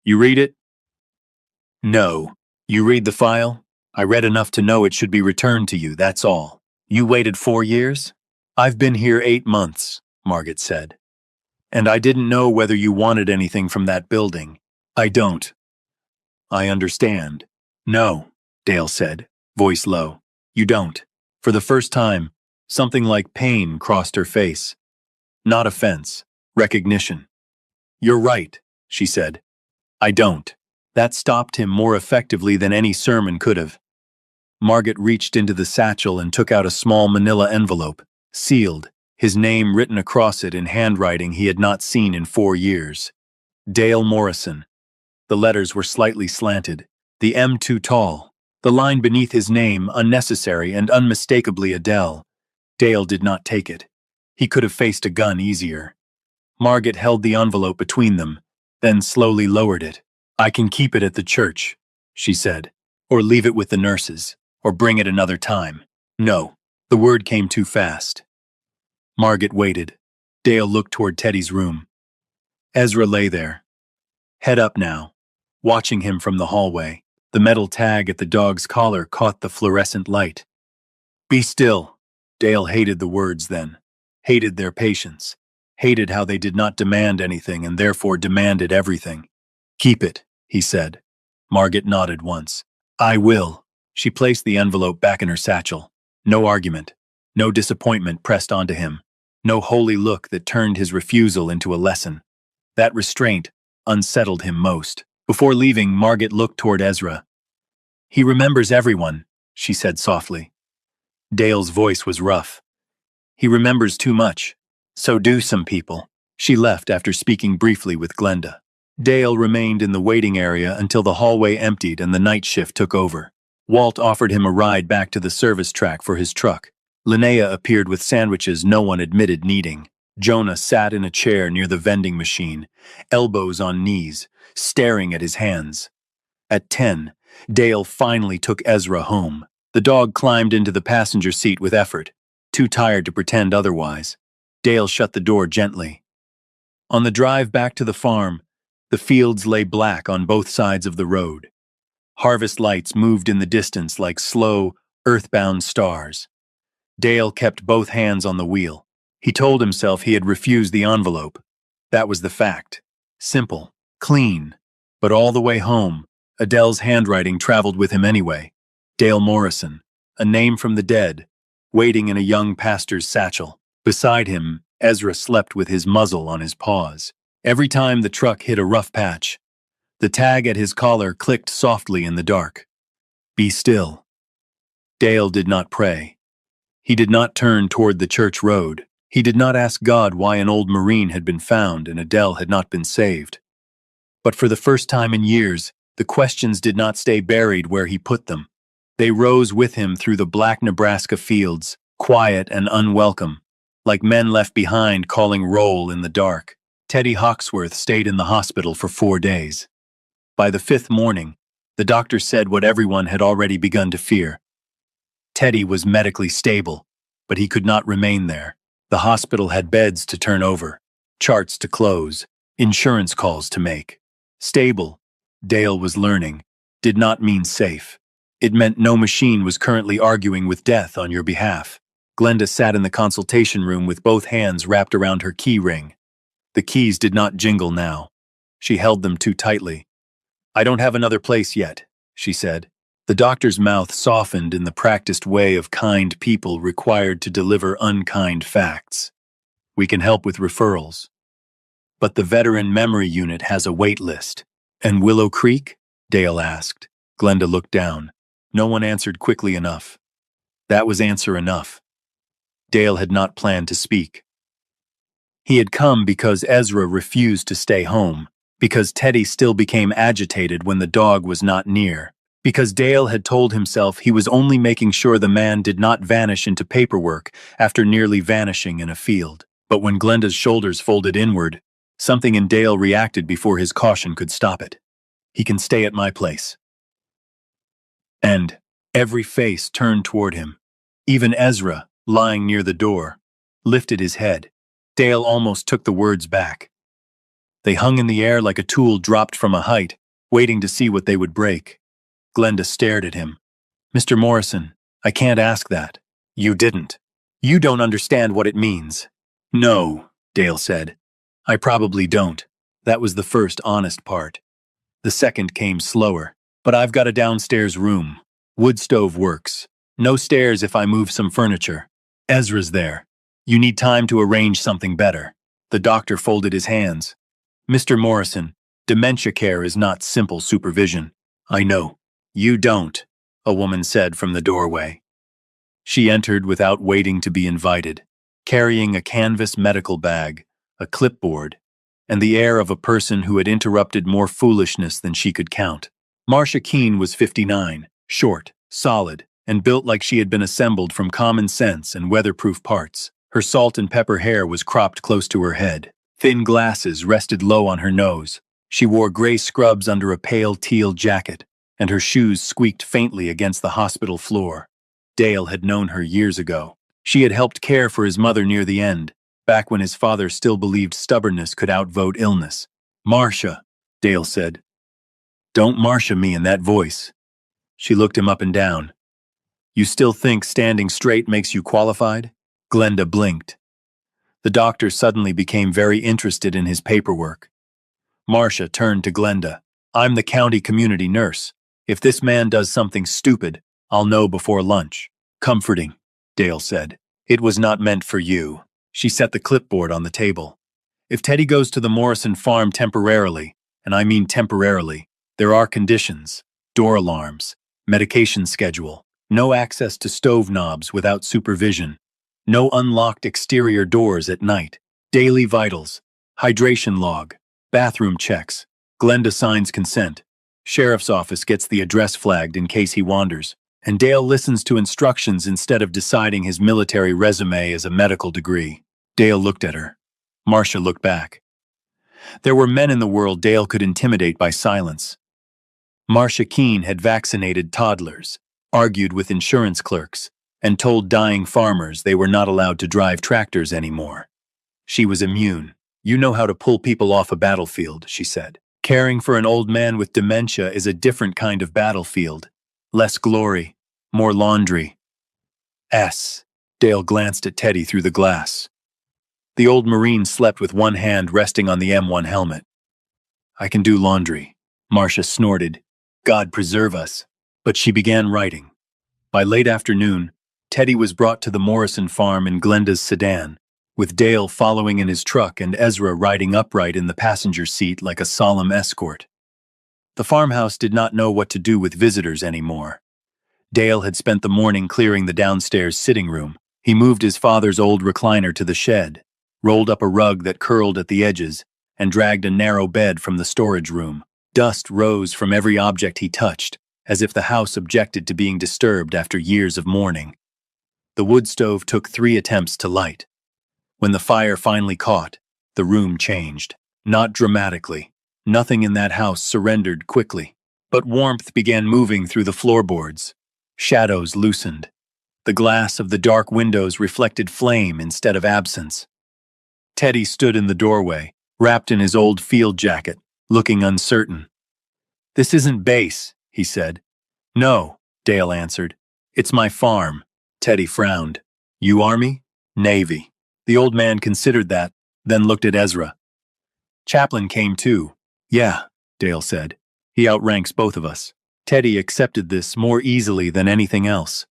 "You read it?" "No. You read the file? I read enough to know it should be returned to you, that's all." "You waited 4 years?" "I've been here 8 months, Margaret said. "And I didn't know whether you wanted anything from that building." "I don't." "I understand." "No," Dale said, voice low. "You don't." For the first time, something like pain crossed her face. Not offense, recognition. "You're right," she said. "I don't." That stopped him more effectively than any sermon could have. Margaret reached into the satchel and took out a small manila envelope, sealed, his name written across it in handwriting he had not seen in 4 years. Dale Morrison. The letters were slightly slanted, the M too tall, the line beneath his name unnecessary and unmistakably Adele. Dale did not take it. He could have faced a gun easier. Margaret held the envelope between them, then slowly lowered it. "I can keep it at the church," she said, "or leave it with the nurses, or bring it another time." "No." The word came too fast. Margaret waited. Dale looked toward Teddy's room. Ezra lay there. Head up now. Watching him from the hallway, the metal tag at the dog's collar caught the fluorescent light. Be still. Dale hated the words then, hated their patience, hated how they did not demand anything and therefore demanded everything. Keep it, he said. Margaret nodded once. I will. She placed the envelope back in her satchel. No argument, no disappointment pressed onto him, no holy look that turned his refusal into a lesson. That restraint unsettled him most. Before leaving, Margaret looked toward Ezra. He remembers everyone, she said softly. Dale's voice was rough. He remembers too much. So do some people. She left after speaking briefly with Glenda. Dale remained in the waiting area until the hallway emptied and the night shift took over. Walt offered him a ride back to the service track for his truck. Linnea appeared with sandwiches no one admitted needing. Jonah sat in a chair near the vending machine, elbows on knees, staring at his hands. At 10, Dale finally took Ezra home. The dog climbed into the passenger seat with effort, too tired to pretend otherwise. Dale shut the door gently. On the drive back to the farm, the fields lay black on both sides of the road. Harvest lights moved in the distance like slow, earthbound stars. Dale kept both hands on the wheel. He told himself he had refused the envelope. That was the fact. Simple, clean. But all the way home, Adele's handwriting traveled with him anyway. Dale Morrison, a name from the dead, waiting in a young pastor's satchel. Beside him, Ezra slept with his muzzle on his paws. Every time the truck hit a rough patch, the tag at his collar clicked softly in the dark. Be still. Dale did not pray. He did not turn toward the church road. He did not ask God why an old Marine had been found and Adele had not been saved. But for the first time in years, the questions did not stay buried where he put them. They rose with him through the black Nebraska fields, quiet and unwelcome, like men left behind calling roll in the dark. Teddy Hawksworth stayed in the hospital for 4 days. By the 5th morning, the doctor said what everyone had already begun to fear. Teddy was medically stable, but he could not remain there. The hospital had beds to turn over, charts to close, insurance calls to make. Stable, Dale was learning, did not mean safe. It meant no machine was currently arguing with death on your behalf. Glenda sat in the consultation room with both hands wrapped around her key ring. The keys did not jingle now. She held them too tightly. I don't have another place yet, she said. The doctor's mouth softened in the practiced way of kind people required to deliver unkind facts. We can help with referrals. But the veteran memory unit has a wait list. And Willow Creek? Dale asked. Glenda looked down. No one answered quickly enough. That was answer enough. Dale had not planned to speak. He had come because Ezra refused to stay home, because Teddy still became agitated when the dog was not near, because Dale had told himself he was only making sure the man did not vanish into paperwork after nearly vanishing in a field. But when Glenda's shoulders folded inward, something in Dale reacted before his caution could stop it. He can stay at my place. And every face turned toward him. Even Ezra, lying near the door, lifted his head. Dale almost took the words back. They hung in the air like a tool dropped from a height, waiting to see what they would break. Glenda stared at him. Mr. Morrison, I can't ask that. You didn't. You don't understand what it means. No, Dale said. I probably don't. That was the first honest part. The second came slower. But I've got a downstairs room. Wood stove works. No stairs if I move some furniture. Ezra's there. You need time to arrange something better. The doctor folded his hands. Mr. Morrison, dementia care is not simple supervision. I know. You don't, a woman said from the doorway. She entered without waiting to be invited, carrying a canvas medical bag, a clipboard, and the air of a person who had interrupted more foolishness than she could count. Marcia Keene was 59, short, solid, and built like she had been assembled from common sense and weatherproof parts. Her salt and pepper hair was cropped close to her head. Thin glasses rested low on her nose. She wore gray scrubs under a pale teal jacket, and her shoes squeaked faintly against the hospital floor. Dale had known her years ago. She had helped care for his mother near the end, back when his father still believed stubbornness could outvote illness. Marcia, Dale said. Don't Marcia me in that voice. She looked him up and down. You still think standing straight makes you qualified? Glenda blinked. The doctor suddenly became very interested in his paperwork. Marcia turned to Glenda. I'm the county community nurse. If this man does something stupid, I'll know before lunch. Comforting, Dale said. It was not meant for you. She set the clipboard on the table. If Teddy goes to the Morrison farm temporarily, and I mean temporarily, there are conditions, door alarms, medication schedule, no access to stove knobs without supervision, no unlocked exterior doors at night, daily vitals, hydration log, bathroom checks, Glenda signs consent, sheriff's office gets the address flagged in case he wanders, and Dale listens to instructions instead of deciding his military resume as a medical degree. Dale looked at her. Marcia looked back. There were men in the world Dale could intimidate by silence. Marcia Keene had vaccinated toddlers, argued with insurance clerks, and told dying farmers they were not allowed to drive tractors anymore. She was immune. You know how to pull people off a battlefield, she said. Caring for an old man with dementia is a different kind of battlefield. Less glory, more laundry. Dale glanced at Teddy through the glass. The old Marine slept with one hand resting on the M1 helmet. I can do laundry, Marcia snorted. God preserve us. But she began writing. By late afternoon, Teddy was brought to the Morrison farm in Glenda's sedan, with Dale following in his truck and Ezra riding upright in the passenger seat like a solemn escort. The farmhouse did not know what to do with visitors anymore. Dale had spent the morning clearing the downstairs sitting room. He moved his father's old recliner to the shed, rolled up a rug that curled at the edges, and dragged a narrow bed from the storage room. Dust rose from every object he touched, as if the house objected to being disturbed after years of mourning. The wood stove took 3 attempts to light. When the fire finally caught, the room changed. Not dramatically. Nothing in that house surrendered quickly. But warmth began moving through the floorboards. Shadows loosened. The glass of the dark windows reflected flame instead of absence. Teddy stood in the doorway, wrapped in his old field jacket, looking uncertain. This isn't base, he said. No, Dale answered. It's my farm. Teddy frowned. You Army? Navy. The old man considered that, then looked at Ezra. Chaplain came too. Yeah, Dale said. He outranks both of us. Teddy accepted this more easily than anything else.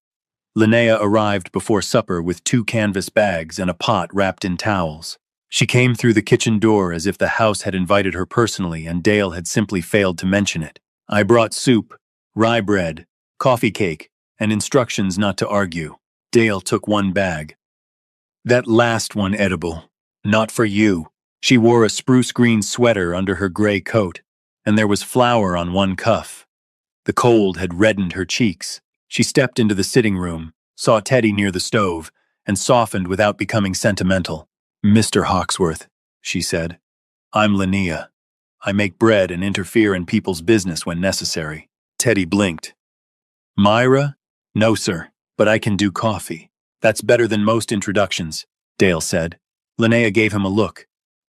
Linnea arrived before supper with 2 canvas bags and a pot wrapped in towels. She came through the kitchen door as if the house had invited her personally and Dale had simply failed to mention it. I brought soup, rye bread, coffee cake, and instructions not to argue. Dale took 1 bag. That last one edible. Not for you. She wore a spruce green sweater under her gray coat, and there was flour on 1 cuff. The cold had reddened her cheeks. She stepped into the sitting room, saw Teddy near the stove, and softened without becoming sentimental. Mr. Hawksworth, she said. I'm Linnea. I make bread and interfere in people's business when necessary. Teddy blinked. Myra? No, sir, but I can do coffee. That's better than most introductions, Dale said. Linnea gave him a look.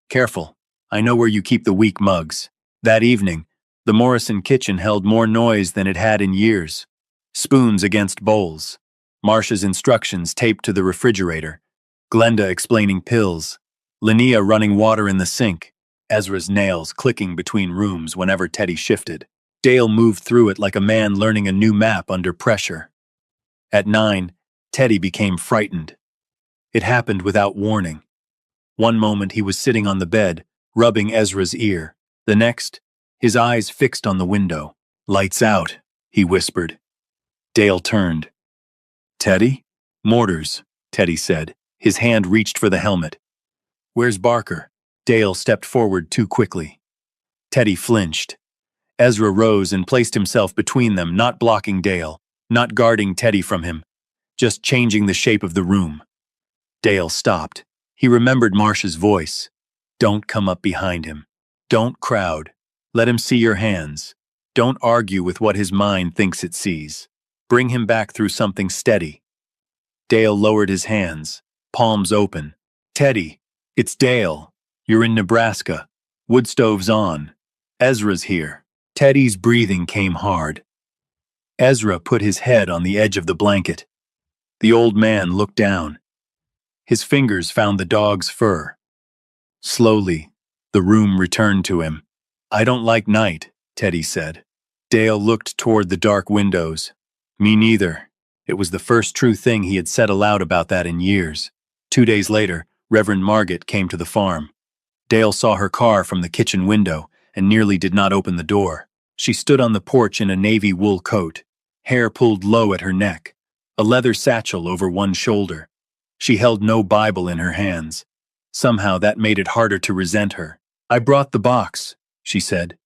Careful, I know where you keep the weak mugs. That evening, the Morrison kitchen held more noise than it had in years. Spoons against bowls. Marcia's instructions taped to the refrigerator. Glenda explaining pills. Linnea running water in the sink. Ezra's nails clicking between rooms whenever Teddy shifted. Dale moved through it like a man learning a new map under pressure. At 9, Teddy became frightened. It happened without warning. One moment he was sitting on the bed, rubbing Ezra's ear. The next, his eyes fixed on the window. Lights out, he whispered. Dale turned. Teddy? Mortars, Teddy said. His hand reached for the helmet. Where's Barker? Dale stepped forward too quickly. Teddy flinched. Ezra rose and placed himself between them, not blocking Dale, not guarding Teddy from him, just changing the shape of the room. Dale stopped. He remembered Marcia's voice. Don't come up behind him. Don't crowd. Let him see your hands. Don't argue with what his mind thinks it sees. Bring him back through something steady. Dale lowered his hands, palms open. Teddy, it's Dale. You're in Nebraska. Wood stove's on. Ezra's here. Teddy's breathing came hard. Ezra put his head on the edge of the blanket. The old man looked down. His fingers found the dog's fur. Slowly, the room returned to him. I don't like night, Teddy said. Dale looked toward the dark windows. Me neither. It was the first true thing he had said aloud about that in years. 2 days later, Reverend Margaret came to the farm. Dale saw her car from the kitchen window and nearly did not open the door. She stood on the porch in a navy wool coat, hair pulled low at her neck, a leather satchel over one shoulder. She held no Bible in her hands. Somehow that made it harder to resent her. I brought the box, she said.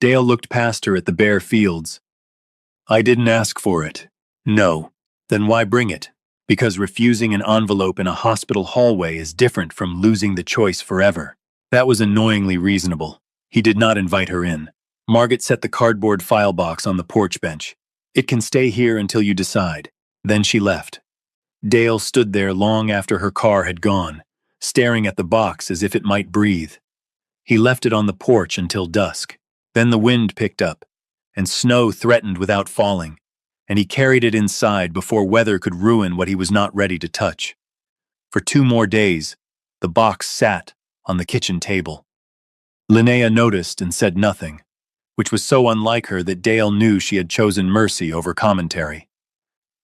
Dale looked past her at the bare fields. I didn't ask for it. No. Then why bring it? Because refusing an envelope in a hospital hallway is different from losing the choice forever. That was annoyingly reasonable. He did not invite her in. Margaret set the cardboard file box on the porch bench. It can stay here until you decide. Then she left. Dale stood there long after her car had gone, staring at the box as if it might breathe. He left it on the porch until dusk. Then the wind picked up, and snow threatened without falling, and he carried it inside before weather could ruin what he was not ready to touch. For 2 more days, the box sat on the kitchen table. Linnea noticed and said nothing, which was so unlike her that Dale knew she had chosen mercy over commentary.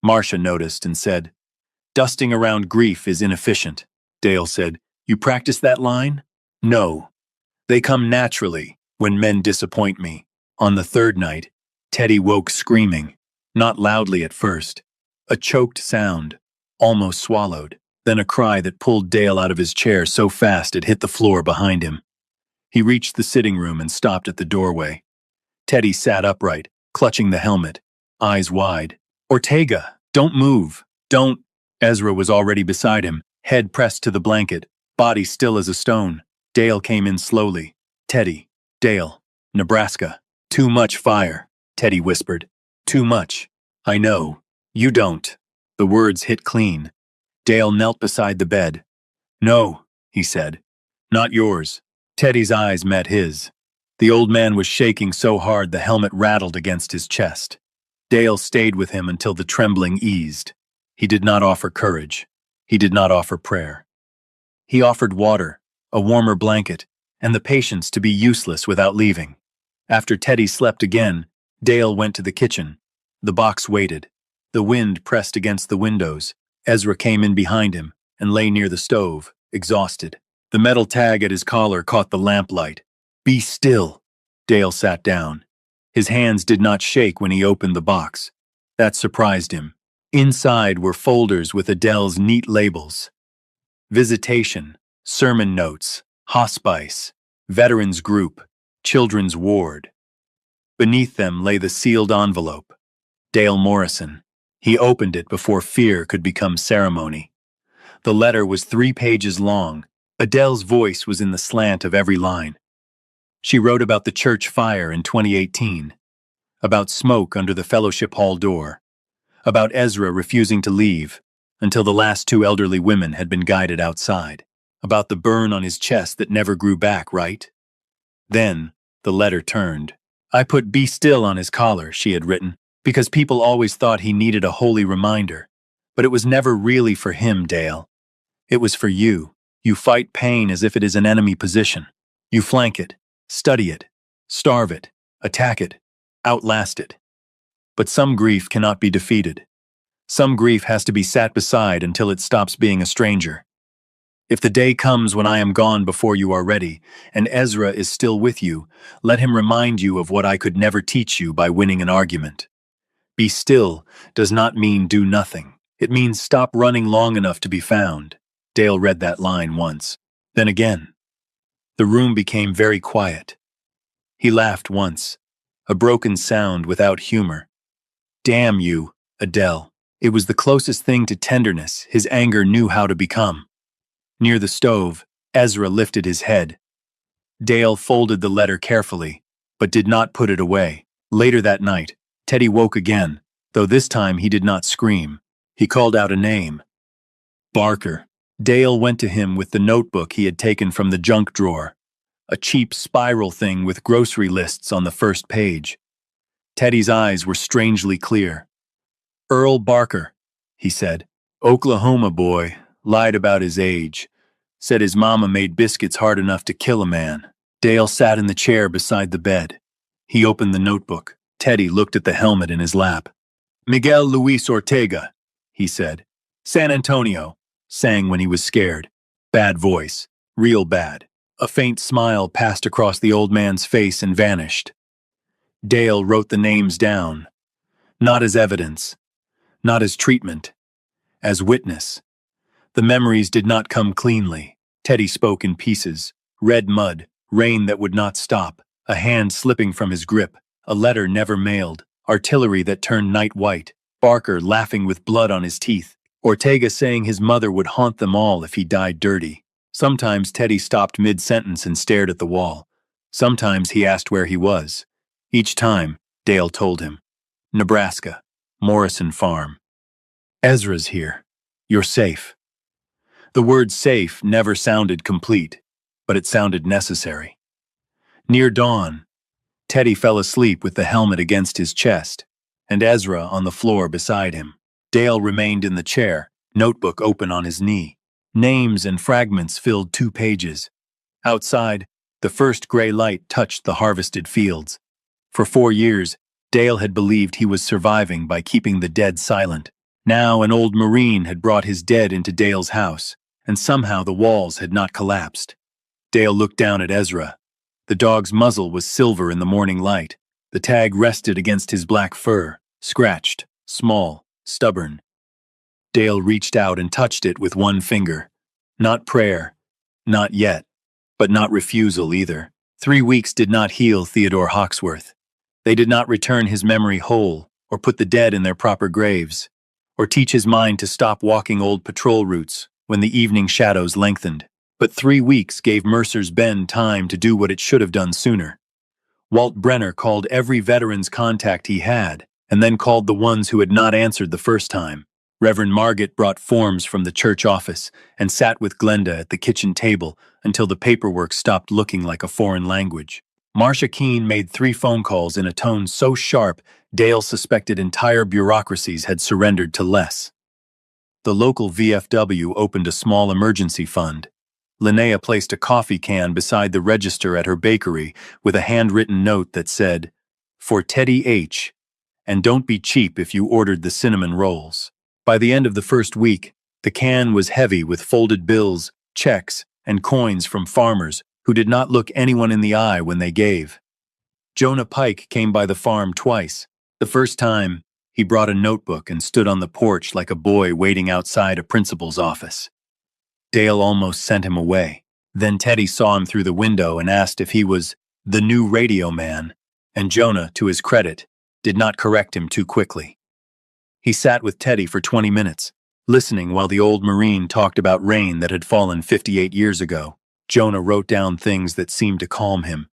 Marcia noticed and said, Dusting around grief is inefficient. Dale said, You practice that line? No. They come naturally when men disappoint me. On the 3rd night, Teddy woke screaming, not loudly at first. A choked sound, almost swallowed, then a cry that pulled Dale out of his chair so fast it hit the floor behind him. He reached the sitting room and stopped at the doorway. Teddy sat upright, clutching the helmet, eyes wide. Ortega, don't move. Don't. Ezra was already beside him, head pressed to the blanket, body still as a stone. Dale came in slowly. Teddy. Dale. Nebraska. Too much fire, Teddy whispered. Too much. I know. You don't. The words hit clean. Dale knelt beside the bed. No, he said. Not yours. Teddy's eyes met his. The old man was shaking so hard the helmet rattled against his chest. Dale stayed with him until the trembling eased. He did not offer courage. He did not offer prayer. He offered water, a warmer blanket, and the patience to be useless without leaving. After Teddy slept again, Dale went to the kitchen. The box waited. The wind pressed against the windows. Ezra came in behind him and lay near the stove, exhausted. The metal tag at his collar caught the lamplight. Be still. Dale sat down. His hands did not shake when he opened the box. That surprised him. Inside were folders with Adele's neat labels. Visitation, sermon notes, hospice, veterans group, children's ward. Beneath them lay the sealed envelope. Dale Morrison. He opened it before fear could become ceremony. The letter was 3 pages long. Adele's voice was in the slant of every line. She wrote about the church fire in 2018, about smoke under the fellowship hall door, about Ezra refusing to leave until the last 2 elderly women had been guided outside, about the burn on his chest that never grew back, right? Then the letter turned. I put "Be still" on his collar, she had written, because people always thought he needed a holy reminder. But it was never really for him, Dale. It was for you. You fight pain as if it is an enemy position. You flank it, study it, starve it, attack it, outlast it. But some grief cannot be defeated. Some grief has to be sat beside until it stops being a stranger. If the day comes when I am gone before you are ready, and Ezra is still with you, let him remind you of what I could never teach you by winning an argument. Be still does not mean do nothing. It means stop running long enough to be found. Dale read that line once, then again. The room became very quiet. He laughed once, a broken sound without humor. Damn you, Adele. It was the closest thing to tenderness his anger knew how to become. Near the stove, Ezra lifted his head. Dale folded the letter carefully, but did not put it away. Later that night, Teddy woke again, though this time he did not scream. He called out a name. Barker. Dale went to him with the notebook he had taken from the junk drawer. a cheap spiral thing with grocery lists on the first page. Teddy's eyes were strangely clear. Earl Barker, he said. Oklahoma boy, lied about his age. Said his mama made biscuits hard enough to kill a man. Dale sat in the chair beside the bed. He opened the notebook. Teddy looked at the helmet in his lap. Miguel Luis Ortega, he said. San Antonio, sang when he was scared. Bad voice, real bad. A faint smile passed across the old man's face and vanished. Dale wrote the names down. Not as evidence, not as treatment, as witness. The memories did not come cleanly. Teddy spoke in pieces. Red mud, rain that would not stop, a hand slipping from his grip, a letter never mailed, artillery that turned night white, Barker laughing with blood on his teeth, Ortega saying his mother would haunt them all if he died dirty. Sometimes Teddy stopped mid-sentence and stared at the wall. Sometimes he asked where he was. Each time, Dale told him. Nebraska, Morrison Farm. Ezra's here. You're safe. The word safe never sounded complete, but it sounded necessary. Near dawn, Teddy fell asleep with the helmet against his chest, and Ezra on the floor beside him. Dale remained in the chair, notebook open on his knee. Names and fragments filled 2 pages. Outside, the first gray light touched the harvested fields. For 4 years, Dale had believed he was surviving by keeping the dead silent. Now an old Marine had brought his dead into Dale's house, and somehow the walls had not collapsed. Dale looked down at Ezra. The dog's muzzle was silver in the morning light. The tag rested against his black fur, scratched, small, stubborn. Dale reached out and touched it with one finger. Not prayer, not yet, but not refusal either. 3 weeks did not heal Theodore Hawksworth. They did not return his memory whole, or put the dead in their proper graves, or teach his mind to stop walking old patrol routes when the evening shadows lengthened. But 3 weeks gave Mercer's Bend time to do what it should have done sooner. Walt Brenner called every veteran's contact he had, and then called the ones who had not answered the first time. Reverend Margit brought forms from the church office and sat with Glenda at the kitchen table until the paperwork stopped looking like a foreign language. Marcia Keene made 3 phone calls in a tone so sharp Dale suspected entire bureaucracies had surrendered to less. The local VFW opened a small emergency fund. Linnea placed a coffee can beside the register at her bakery with a handwritten note that said, "For Teddy H. And don't be cheap if you ordered the cinnamon rolls." By the end of the first week, the can was heavy with folded bills, checks, and coins from farmers who did not look anyone in the eye when they gave. Jonah Pike came by the farm twice. The first time, he brought a notebook and stood on the porch like a boy waiting outside a principal's office. Dale almost sent him away. Then Teddy saw him through the window and asked if he was the new radio man, and Jonah, to his credit, did not correct him too quickly. He sat with Teddy for 20 minutes, listening while the old Marine talked about rain that had fallen 58 years ago. Jonah wrote down things that seemed to calm him.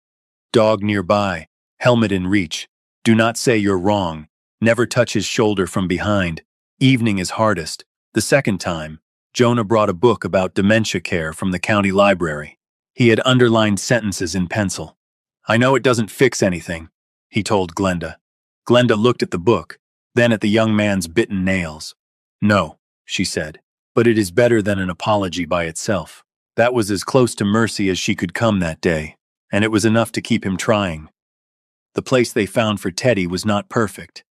Dog nearby, helmet in reach. Do not say you're wrong. Never touch his shoulder from behind. Evening is hardest. The second time, Jonah brought a book about dementia care from the county library. He had underlined sentences in pencil. I know it doesn't fix anything, he told Glenda. Glenda looked at the book, then at the young man's bitten nails. No, she said, but it is better than an apology by itself. That was as close to mercy as she could come that day, and it was enough to keep him trying. The place they found for Teddy was not perfect.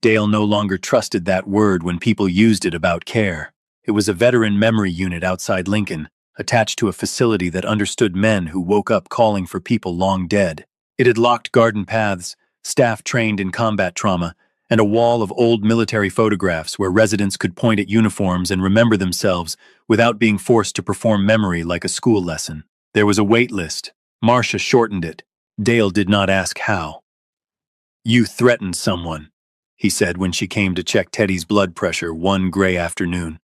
Dale no longer trusted that word when people used it about care. It was a veteran memory unit outside Lincoln, attached to a facility that understood men who woke up calling for people long dead. It had locked garden paths, staff trained in combat trauma, and a wall of old military photographs where residents could point at uniforms and remember themselves without being forced to perform memory like a school lesson. There was a wait list. Marcia shortened it. Dale did not ask how. You threatened someone, he said when she came to check Teddy's blood pressure one gray afternoon.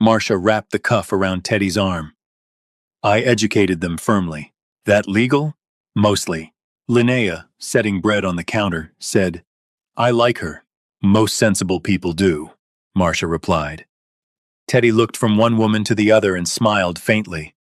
Marcia wrapped the cuff around Teddy's arm. I educated them firmly. That legal? Mostly. Linnea, setting bread on the counter, said, I like her. Most sensible people do, Marcia replied. Teddy looked from one woman to the other and smiled faintly.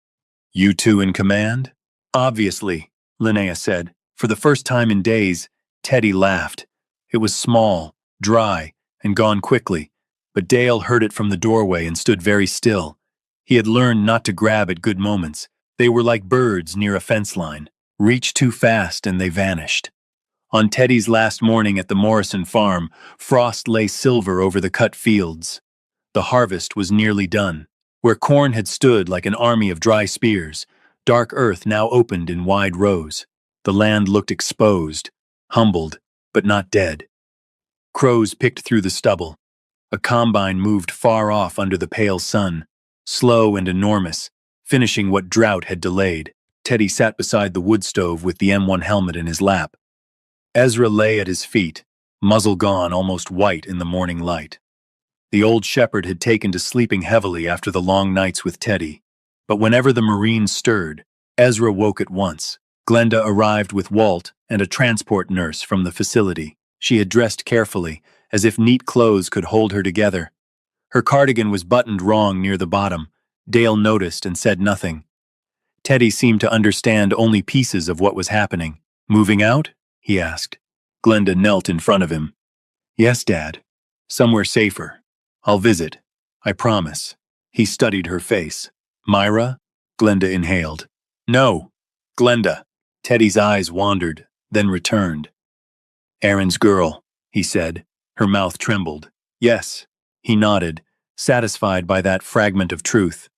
You two in command? Obviously, Linnea said. For the first time in days, Teddy laughed. It was small, dry, and gone quickly, but Dale heard it from the doorway and stood very still. He had learned not to grab at good moments. They were like birds near a fence line. Reached too fast and they vanished. On Teddy's last morning at the Morrison farm, frost lay silver over the cut fields. The harvest was nearly done. Where corn had stood like an army of dry spears, dark earth now opened in wide rows. The land looked exposed, humbled, but not dead. Crows picked through the stubble. A combine moved far off under the pale sun, slow and enormous, finishing what drought had delayed. Teddy sat beside the wood stove with the M1 helmet in his lap. Ezra lay at his feet, muzzle gone, almost white in the morning light. The old shepherd had taken to sleeping heavily after the long nights with Teddy. But whenever the Marines stirred, Ezra woke at once. Glenda arrived with Walt and a transport nurse from the facility. She had dressed carefully, as if neat clothes could hold her together. Her cardigan was buttoned wrong near the bottom. Dale noticed and said nothing. Teddy seemed to understand only pieces of what was happening. Moving out? He asked. Glenda knelt in front of him. Yes, Dad. Somewhere safer. I'll visit. I promise. He studied her face. Myra? Glenda inhaled. No. Glenda. Teddy's eyes wandered, then returned. Aaron's girl, he said. Her mouth trembled. Yes. He nodded, satisfied by that fragment of truth.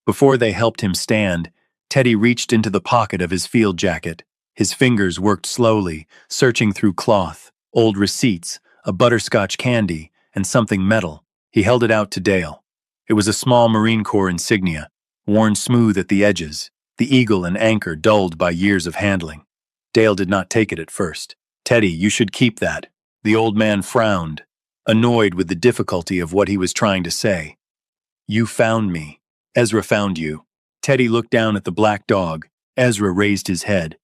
Before they helped him stand, Teddy reached into the pocket of his field jacket. His fingers worked slowly, searching through cloth, old receipts, a butterscotch candy, and something metal. He held it out to Dale. It was a small Marine Corps insignia, worn smooth at the edges, the eagle and anchor dulled by years of handling. Dale did not take it at first. Teddy, you should keep that. The old man frowned, annoyed with the difficulty of what he was trying to say. You found me. Ezra found you. Teddy looked down at the black dog. Ezra raised his head.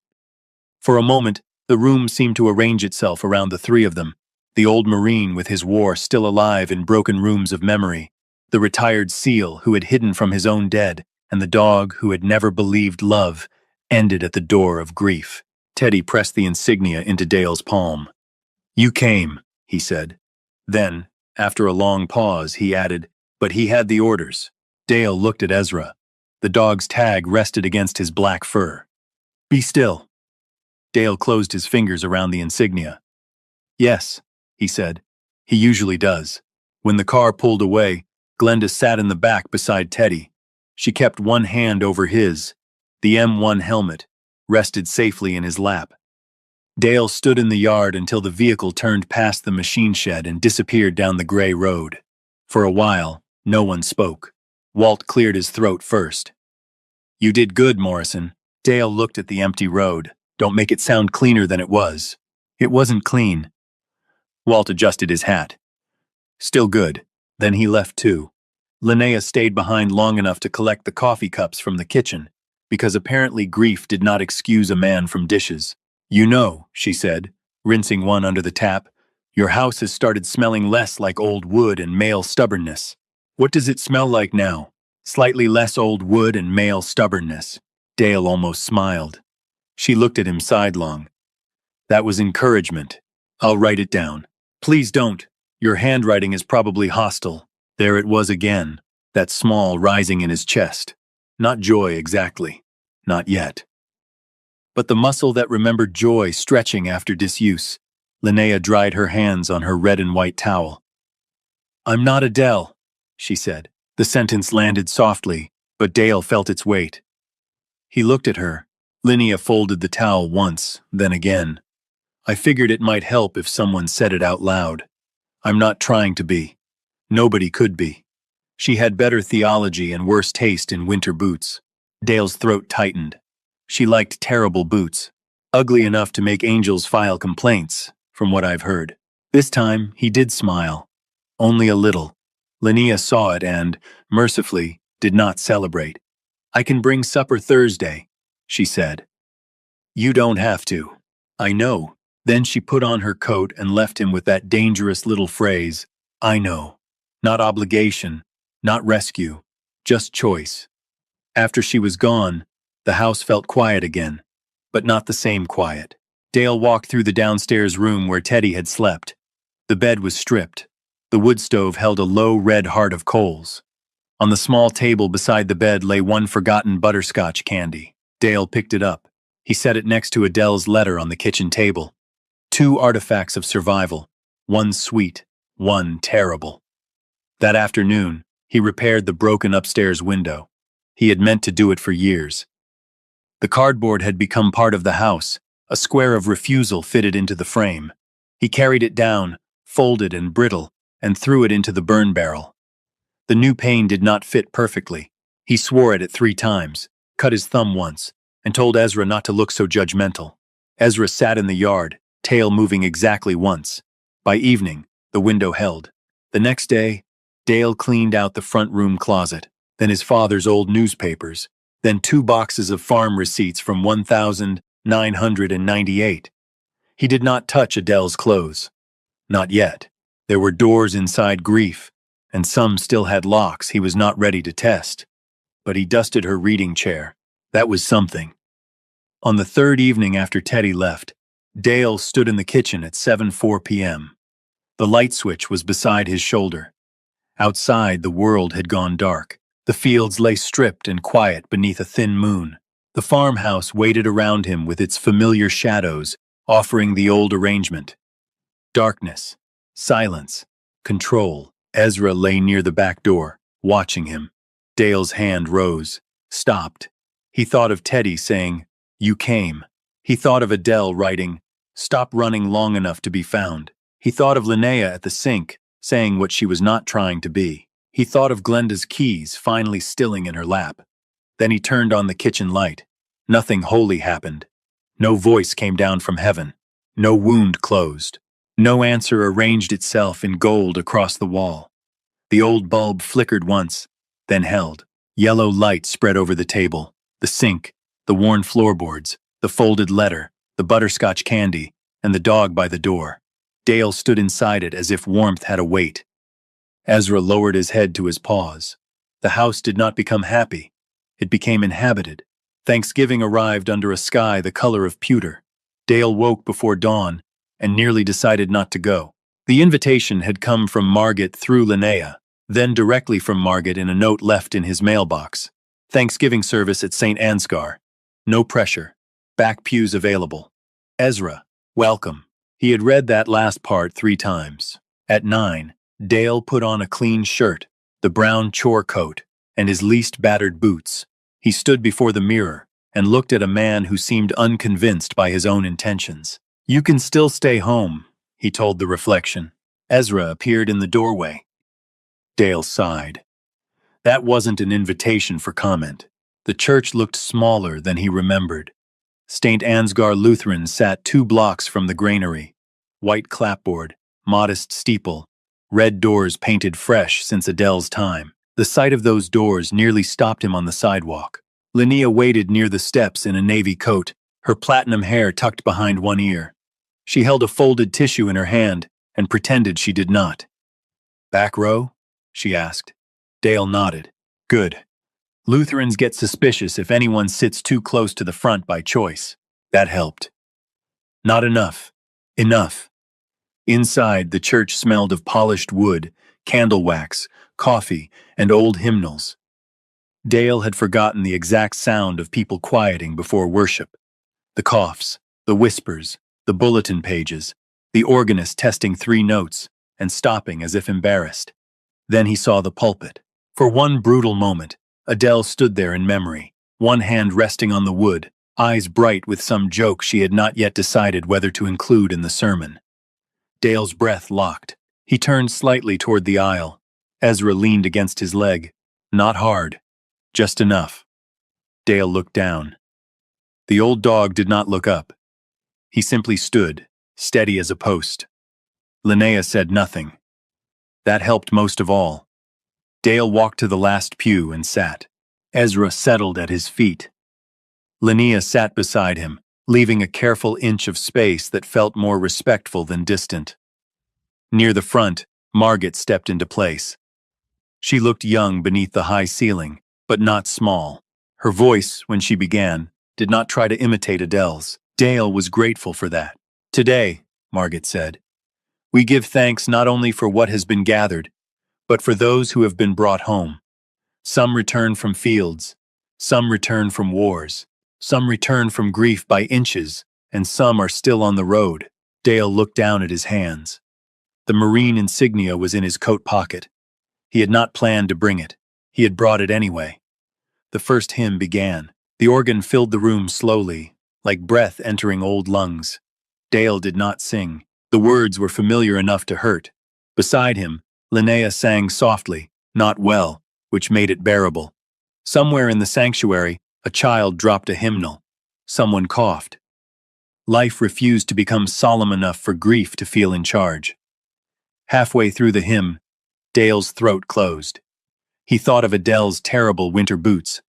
For a moment, the room seemed to arrange itself around the three of them. The old Marine with his war still alive in broken rooms of memory, the retired SEAL who had hidden from his own dead, and the dog who had never believed love, ended at the door of grief. Teddy pressed the insignia into Dale's palm. You came, he said. Then, after a long pause, he added, but he had the orders. Dale looked at Ezra. The dog's tag rested against his black fur. Be still. Dale closed his fingers around the insignia. Yes, he said. He usually does. When the car pulled away, Glenda sat in the back beside Teddy. She kept one hand over his. The M1 helmet rested safely in his lap. Dale stood in the yard until the vehicle turned past the machine shed and disappeared down the gray road. For a while, no one spoke. Walt cleared his throat first. You did good, Morrison. Dale looked at the empty road. Don't make it sound cleaner than it was. It wasn't clean. Walt adjusted his hat. Still good. Then he left too. Linnea stayed behind long enough to collect the coffee cups from the kitchen, because apparently grief did not excuse a man from dishes. You know, she said, rinsing one under the tap, your house has started smelling less like old wood and male stubbornness. What does it smell like now? Slightly less old wood and male stubbornness. Dale almost smiled. She looked at him sidelong. That was encouragement. I'll write it down. Please don't. Your handwriting is probably hostile. There it was again, that small rising in his chest. Not joy exactly. Not yet. But the muscle that remembered joy stretching after disuse. Linnea dried her hands on her red and white towel. I'm not Adele, she said. The sentence landed softly, but Dale felt its weight. He looked at her. Linnea folded the towel once, then again. I figured it might help if someone said it out loud. I'm not trying to be. Nobody could be. She had better theology and worse taste in winter boots. Dale's throat tightened. She liked terrible boots. Ugly enough to make angels file complaints, from what I've heard. This time, he did smile. Only a little. Linnea saw it and, mercifully, did not celebrate. I can bring supper Thursday, she said. You don't have to. I know. Then she put on her coat and left him with that dangerous little phrase, I know. Not obligation, not rescue, just choice. After she was gone, The house felt quiet again, but not the same quiet. Dale walked through the downstairs room where Teddy had slept. The bed was stripped. The wood stove held a low red heart of coals. On the small table beside the bed lay one forgotten butterscotch candy. Dale picked it up. He set it next to Adele's letter on the kitchen table. Two artifacts of survival, one sweet, one terrible. That afternoon, he repaired the broken upstairs window. He had meant to do it for years. The cardboard had become part of the house, a square of refusal fitted into the frame. He carried it down, folded and brittle, and threw it into the burn barrel. The new pane did not fit perfectly. He swore at it 3 times, cut his thumb once, and told Ezra not to look so judgmental. Ezra sat in the yard, tail moving exactly once. By evening, the window held. The next day, Dale cleaned out the front room closet, then his father's old newspapers, then 2 boxes of farm receipts from 1998. He did not touch Adele's clothes. Not yet. There were doors inside grief, and some still had locks he was not ready to test. But he dusted her reading chair. That was something. On the 3rd evening after Teddy left, Dale stood in the kitchen at 7:04 p.m. The light switch was beside his shoulder. Outside, the world had gone dark. The fields lay stripped and quiet beneath a thin moon. The farmhouse waited around him with its familiar shadows, offering the old arrangement. Darkness, silence, control. Ezra lay near the back door, watching him. Dale's hand rose, stopped. He thought of Teddy saying, "You came." He thought of Adele writing, "Stop running long enough to be found." He thought of Linnea at the sink, saying what she was not trying to be. He thought of Glenda's keys finally stilling in her lap. Then he turned on the kitchen light. Nothing holy happened. No voice came down from heaven. No wound closed. No answer arranged itself in gold across the wall. The old bulb flickered once, then held. Yellow light spread over the table, the sink, the worn floorboards, the folded letter, the butterscotch candy, and the dog by the door. Dale stood inside it as if warmth had a weight. Ezra lowered his head to his paws. The house did not become happy. It became inhabited. Thanksgiving arrived under a sky the color of pewter. Dale woke before dawn and nearly decided not to go. The invitation had come from Margaret through Linnea, then directly from Margaret in a note left in his mailbox. Thanksgiving service at St. Ansgar. No pressure. Back pews available. Ezra, welcome. He had read that last part 3 times. At 9, Dale put on a clean shirt, the brown chore coat, and his least battered boots. He stood before the mirror and looked at a man who seemed unconvinced by his own intentions. "You can still stay home," he told the reflection. Ezra appeared in the doorway. Dale sighed. That wasn't an invitation for comment. The church looked smaller than he remembered. St. Ansgar Lutheran sat 2 blocks from the granary. White clapboard, modest steeple, red doors painted fresh since Adele's time. The sight of those doors nearly stopped him on the sidewalk. Linnea waited near the steps in a navy coat, her platinum hair tucked behind one ear. She held a folded tissue in her hand and pretended she did not. "Back row?" she asked. Dale nodded. "Good. Lutherans get suspicious if anyone sits too close to the front by choice." That helped. Not enough. Enough. Inside, the church smelled of polished wood, candle wax, coffee, and old hymnals. Dale had forgotten the exact sound of people quieting before worship. The coughs, the whispers, the bulletin pages, the organist testing 3 notes and stopping as if embarrassed. Then he saw the pulpit. For one brutal moment, Adele stood there in memory, one hand resting on the wood, eyes bright with some joke she had not yet decided whether to include in the sermon. Dale's breath locked. He turned slightly toward the aisle. Ezra leaned against his leg. Not hard. Just enough. Dale looked down. The old dog did not look up. He simply stood, steady as a post. Linnea said nothing. That helped most of all. Dale walked to the last pew and sat. Ezra settled at his feet. Linnea sat beside him, leaving a careful inch of space that felt more respectful than distant. Near the front, Margaret stepped into place. She looked young beneath the high ceiling, but not small. Her voice, when she began, did not try to imitate Adele's. Dale was grateful for that. "Today," Margaret said, "we give thanks not only for what has been gathered, but for those who have been brought home. Some return from fields, some return from wars, some return from grief by inches, and some are still on the road." Dale looked down at his hands. The Marine insignia was in his coat pocket. He had not planned to bring it. He had brought it anyway. The first hymn began. The organ filled the room slowly, like breath entering old lungs. Dale did not sing. The words were familiar enough to hurt. Beside him, Linnea sang softly, not well, which made it bearable. Somewhere in the sanctuary, a child dropped a hymnal. Someone coughed. Life refused to become solemn enough for grief to feel in charge. Halfway through the hymn, Dale's throat closed. He thought of Adele's terrible winter boots,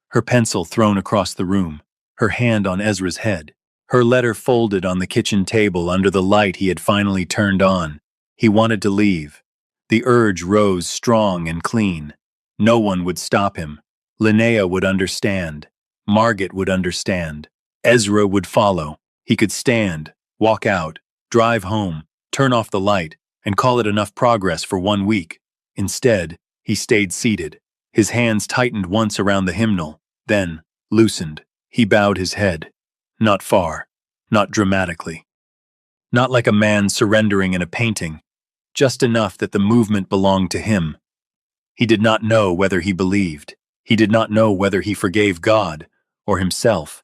her pencil thrown across the room, her hand on Ezra's head, her letter folded on the kitchen table under the light he had finally turned on. He wanted to leave. The urge rose strong and clean. No one would stop him. Linnea would understand. Margaret would understand. Ezra would follow. He could stand, walk out, drive home, turn off the light, and call it enough progress for 1 week. Instead, he stayed seated. His hands tightened once around the hymnal, then loosened. He bowed his head. Not far, not dramatically. Not like a man surrendering in a painting, just enough that the movement belonged to him. He did not know whether he believed. He did not know whether he forgave God, or himself,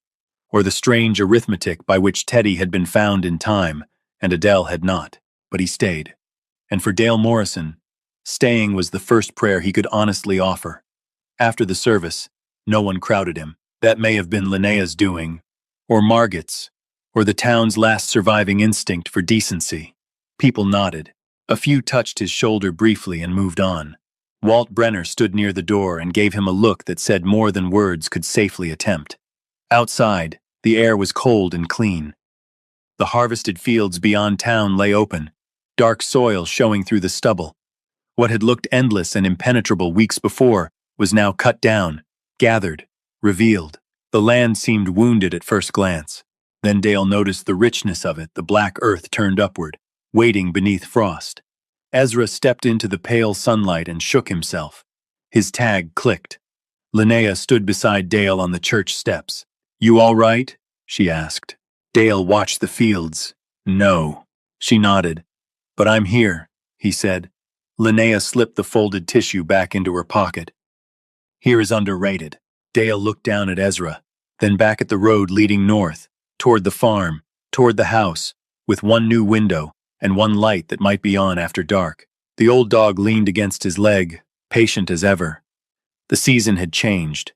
or the strange arithmetic by which Teddy had been found in time, and Adele had not. But he stayed. And for Dale Morrison, staying was the first prayer he could honestly offer. After the service, no one crowded him. That may have been Linnea's doing, or Margaret's, or the town's last surviving instinct for decency. People nodded. A few touched his shoulder briefly and moved on. Walt Brenner stood near the door and gave him a look that said more than words could safely attempt. Outside, the air was cold and clean. The harvested fields beyond town lay open, dark soil showing through the stubble. What had looked endless and impenetrable weeks before was now cut down, gathered, revealed. The land seemed wounded at first glance. Then Dale noticed the richness of it, the black earth turned upward, waiting beneath frost. Ezra stepped into the pale sunlight and shook himself. His tag clicked. Linnea stood beside Dale on the church steps. "You all right?" she asked. Dale watched the fields. "No." She nodded. "But I'm here," he said. Linnea slipped the folded tissue back into her pocket. "Here is underrated." Dale looked down at Ezra, then back at the road leading north, toward the farm, toward the house, with one new window and one light that might be on after dark. The old dog leaned against his leg, patient as ever. The season had changed.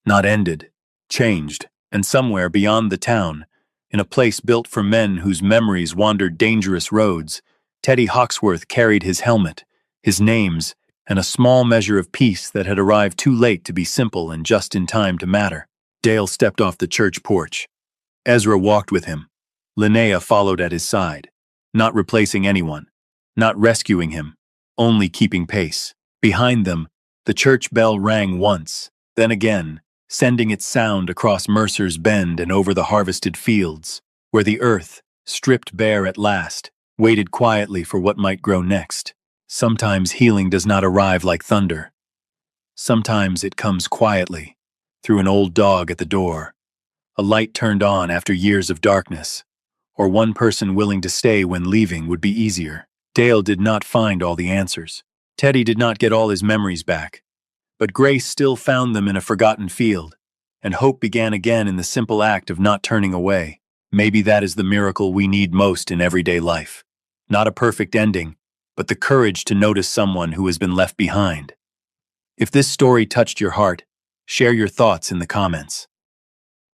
Not ended. Changed. And somewhere beyond the town, in a place built for men whose memories wandered dangerous roads, Teddy Hawksworth carried his helmet, his names, and a small measure of peace that had arrived too late to be simple and just in time to matter. Dale stepped off the church porch. Ezra walked with him. Linnea followed at his side, not replacing anyone, not rescuing him, only keeping pace. Behind them, the church bell rang once, then again, sending its sound across Mercer's Bend and over the harvested fields, where the earth, stripped bare at last, waited quietly for what might grow next. Sometimes healing does not arrive like thunder. Sometimes it comes quietly, through an old dog at the door, a light turned on after years of darkness, or one person willing to stay when leaving would be easier. Dale did not find all the answers. Teddy did not get all his memories back, but grace still found them in a forgotten field, and hope began again in the simple act of not turning away. Maybe that is the miracle we need most in everyday life. Not a perfect ending, but the courage to notice someone who has been left behind. If this story touched your heart, share your thoughts in the comments.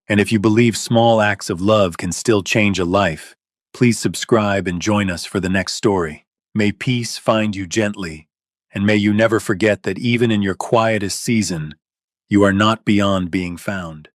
And if you believe small acts of love can still change a life, please subscribe and join us for the next story. May peace find you gently, and may you never forget that even in your quietest season, you are not beyond being found.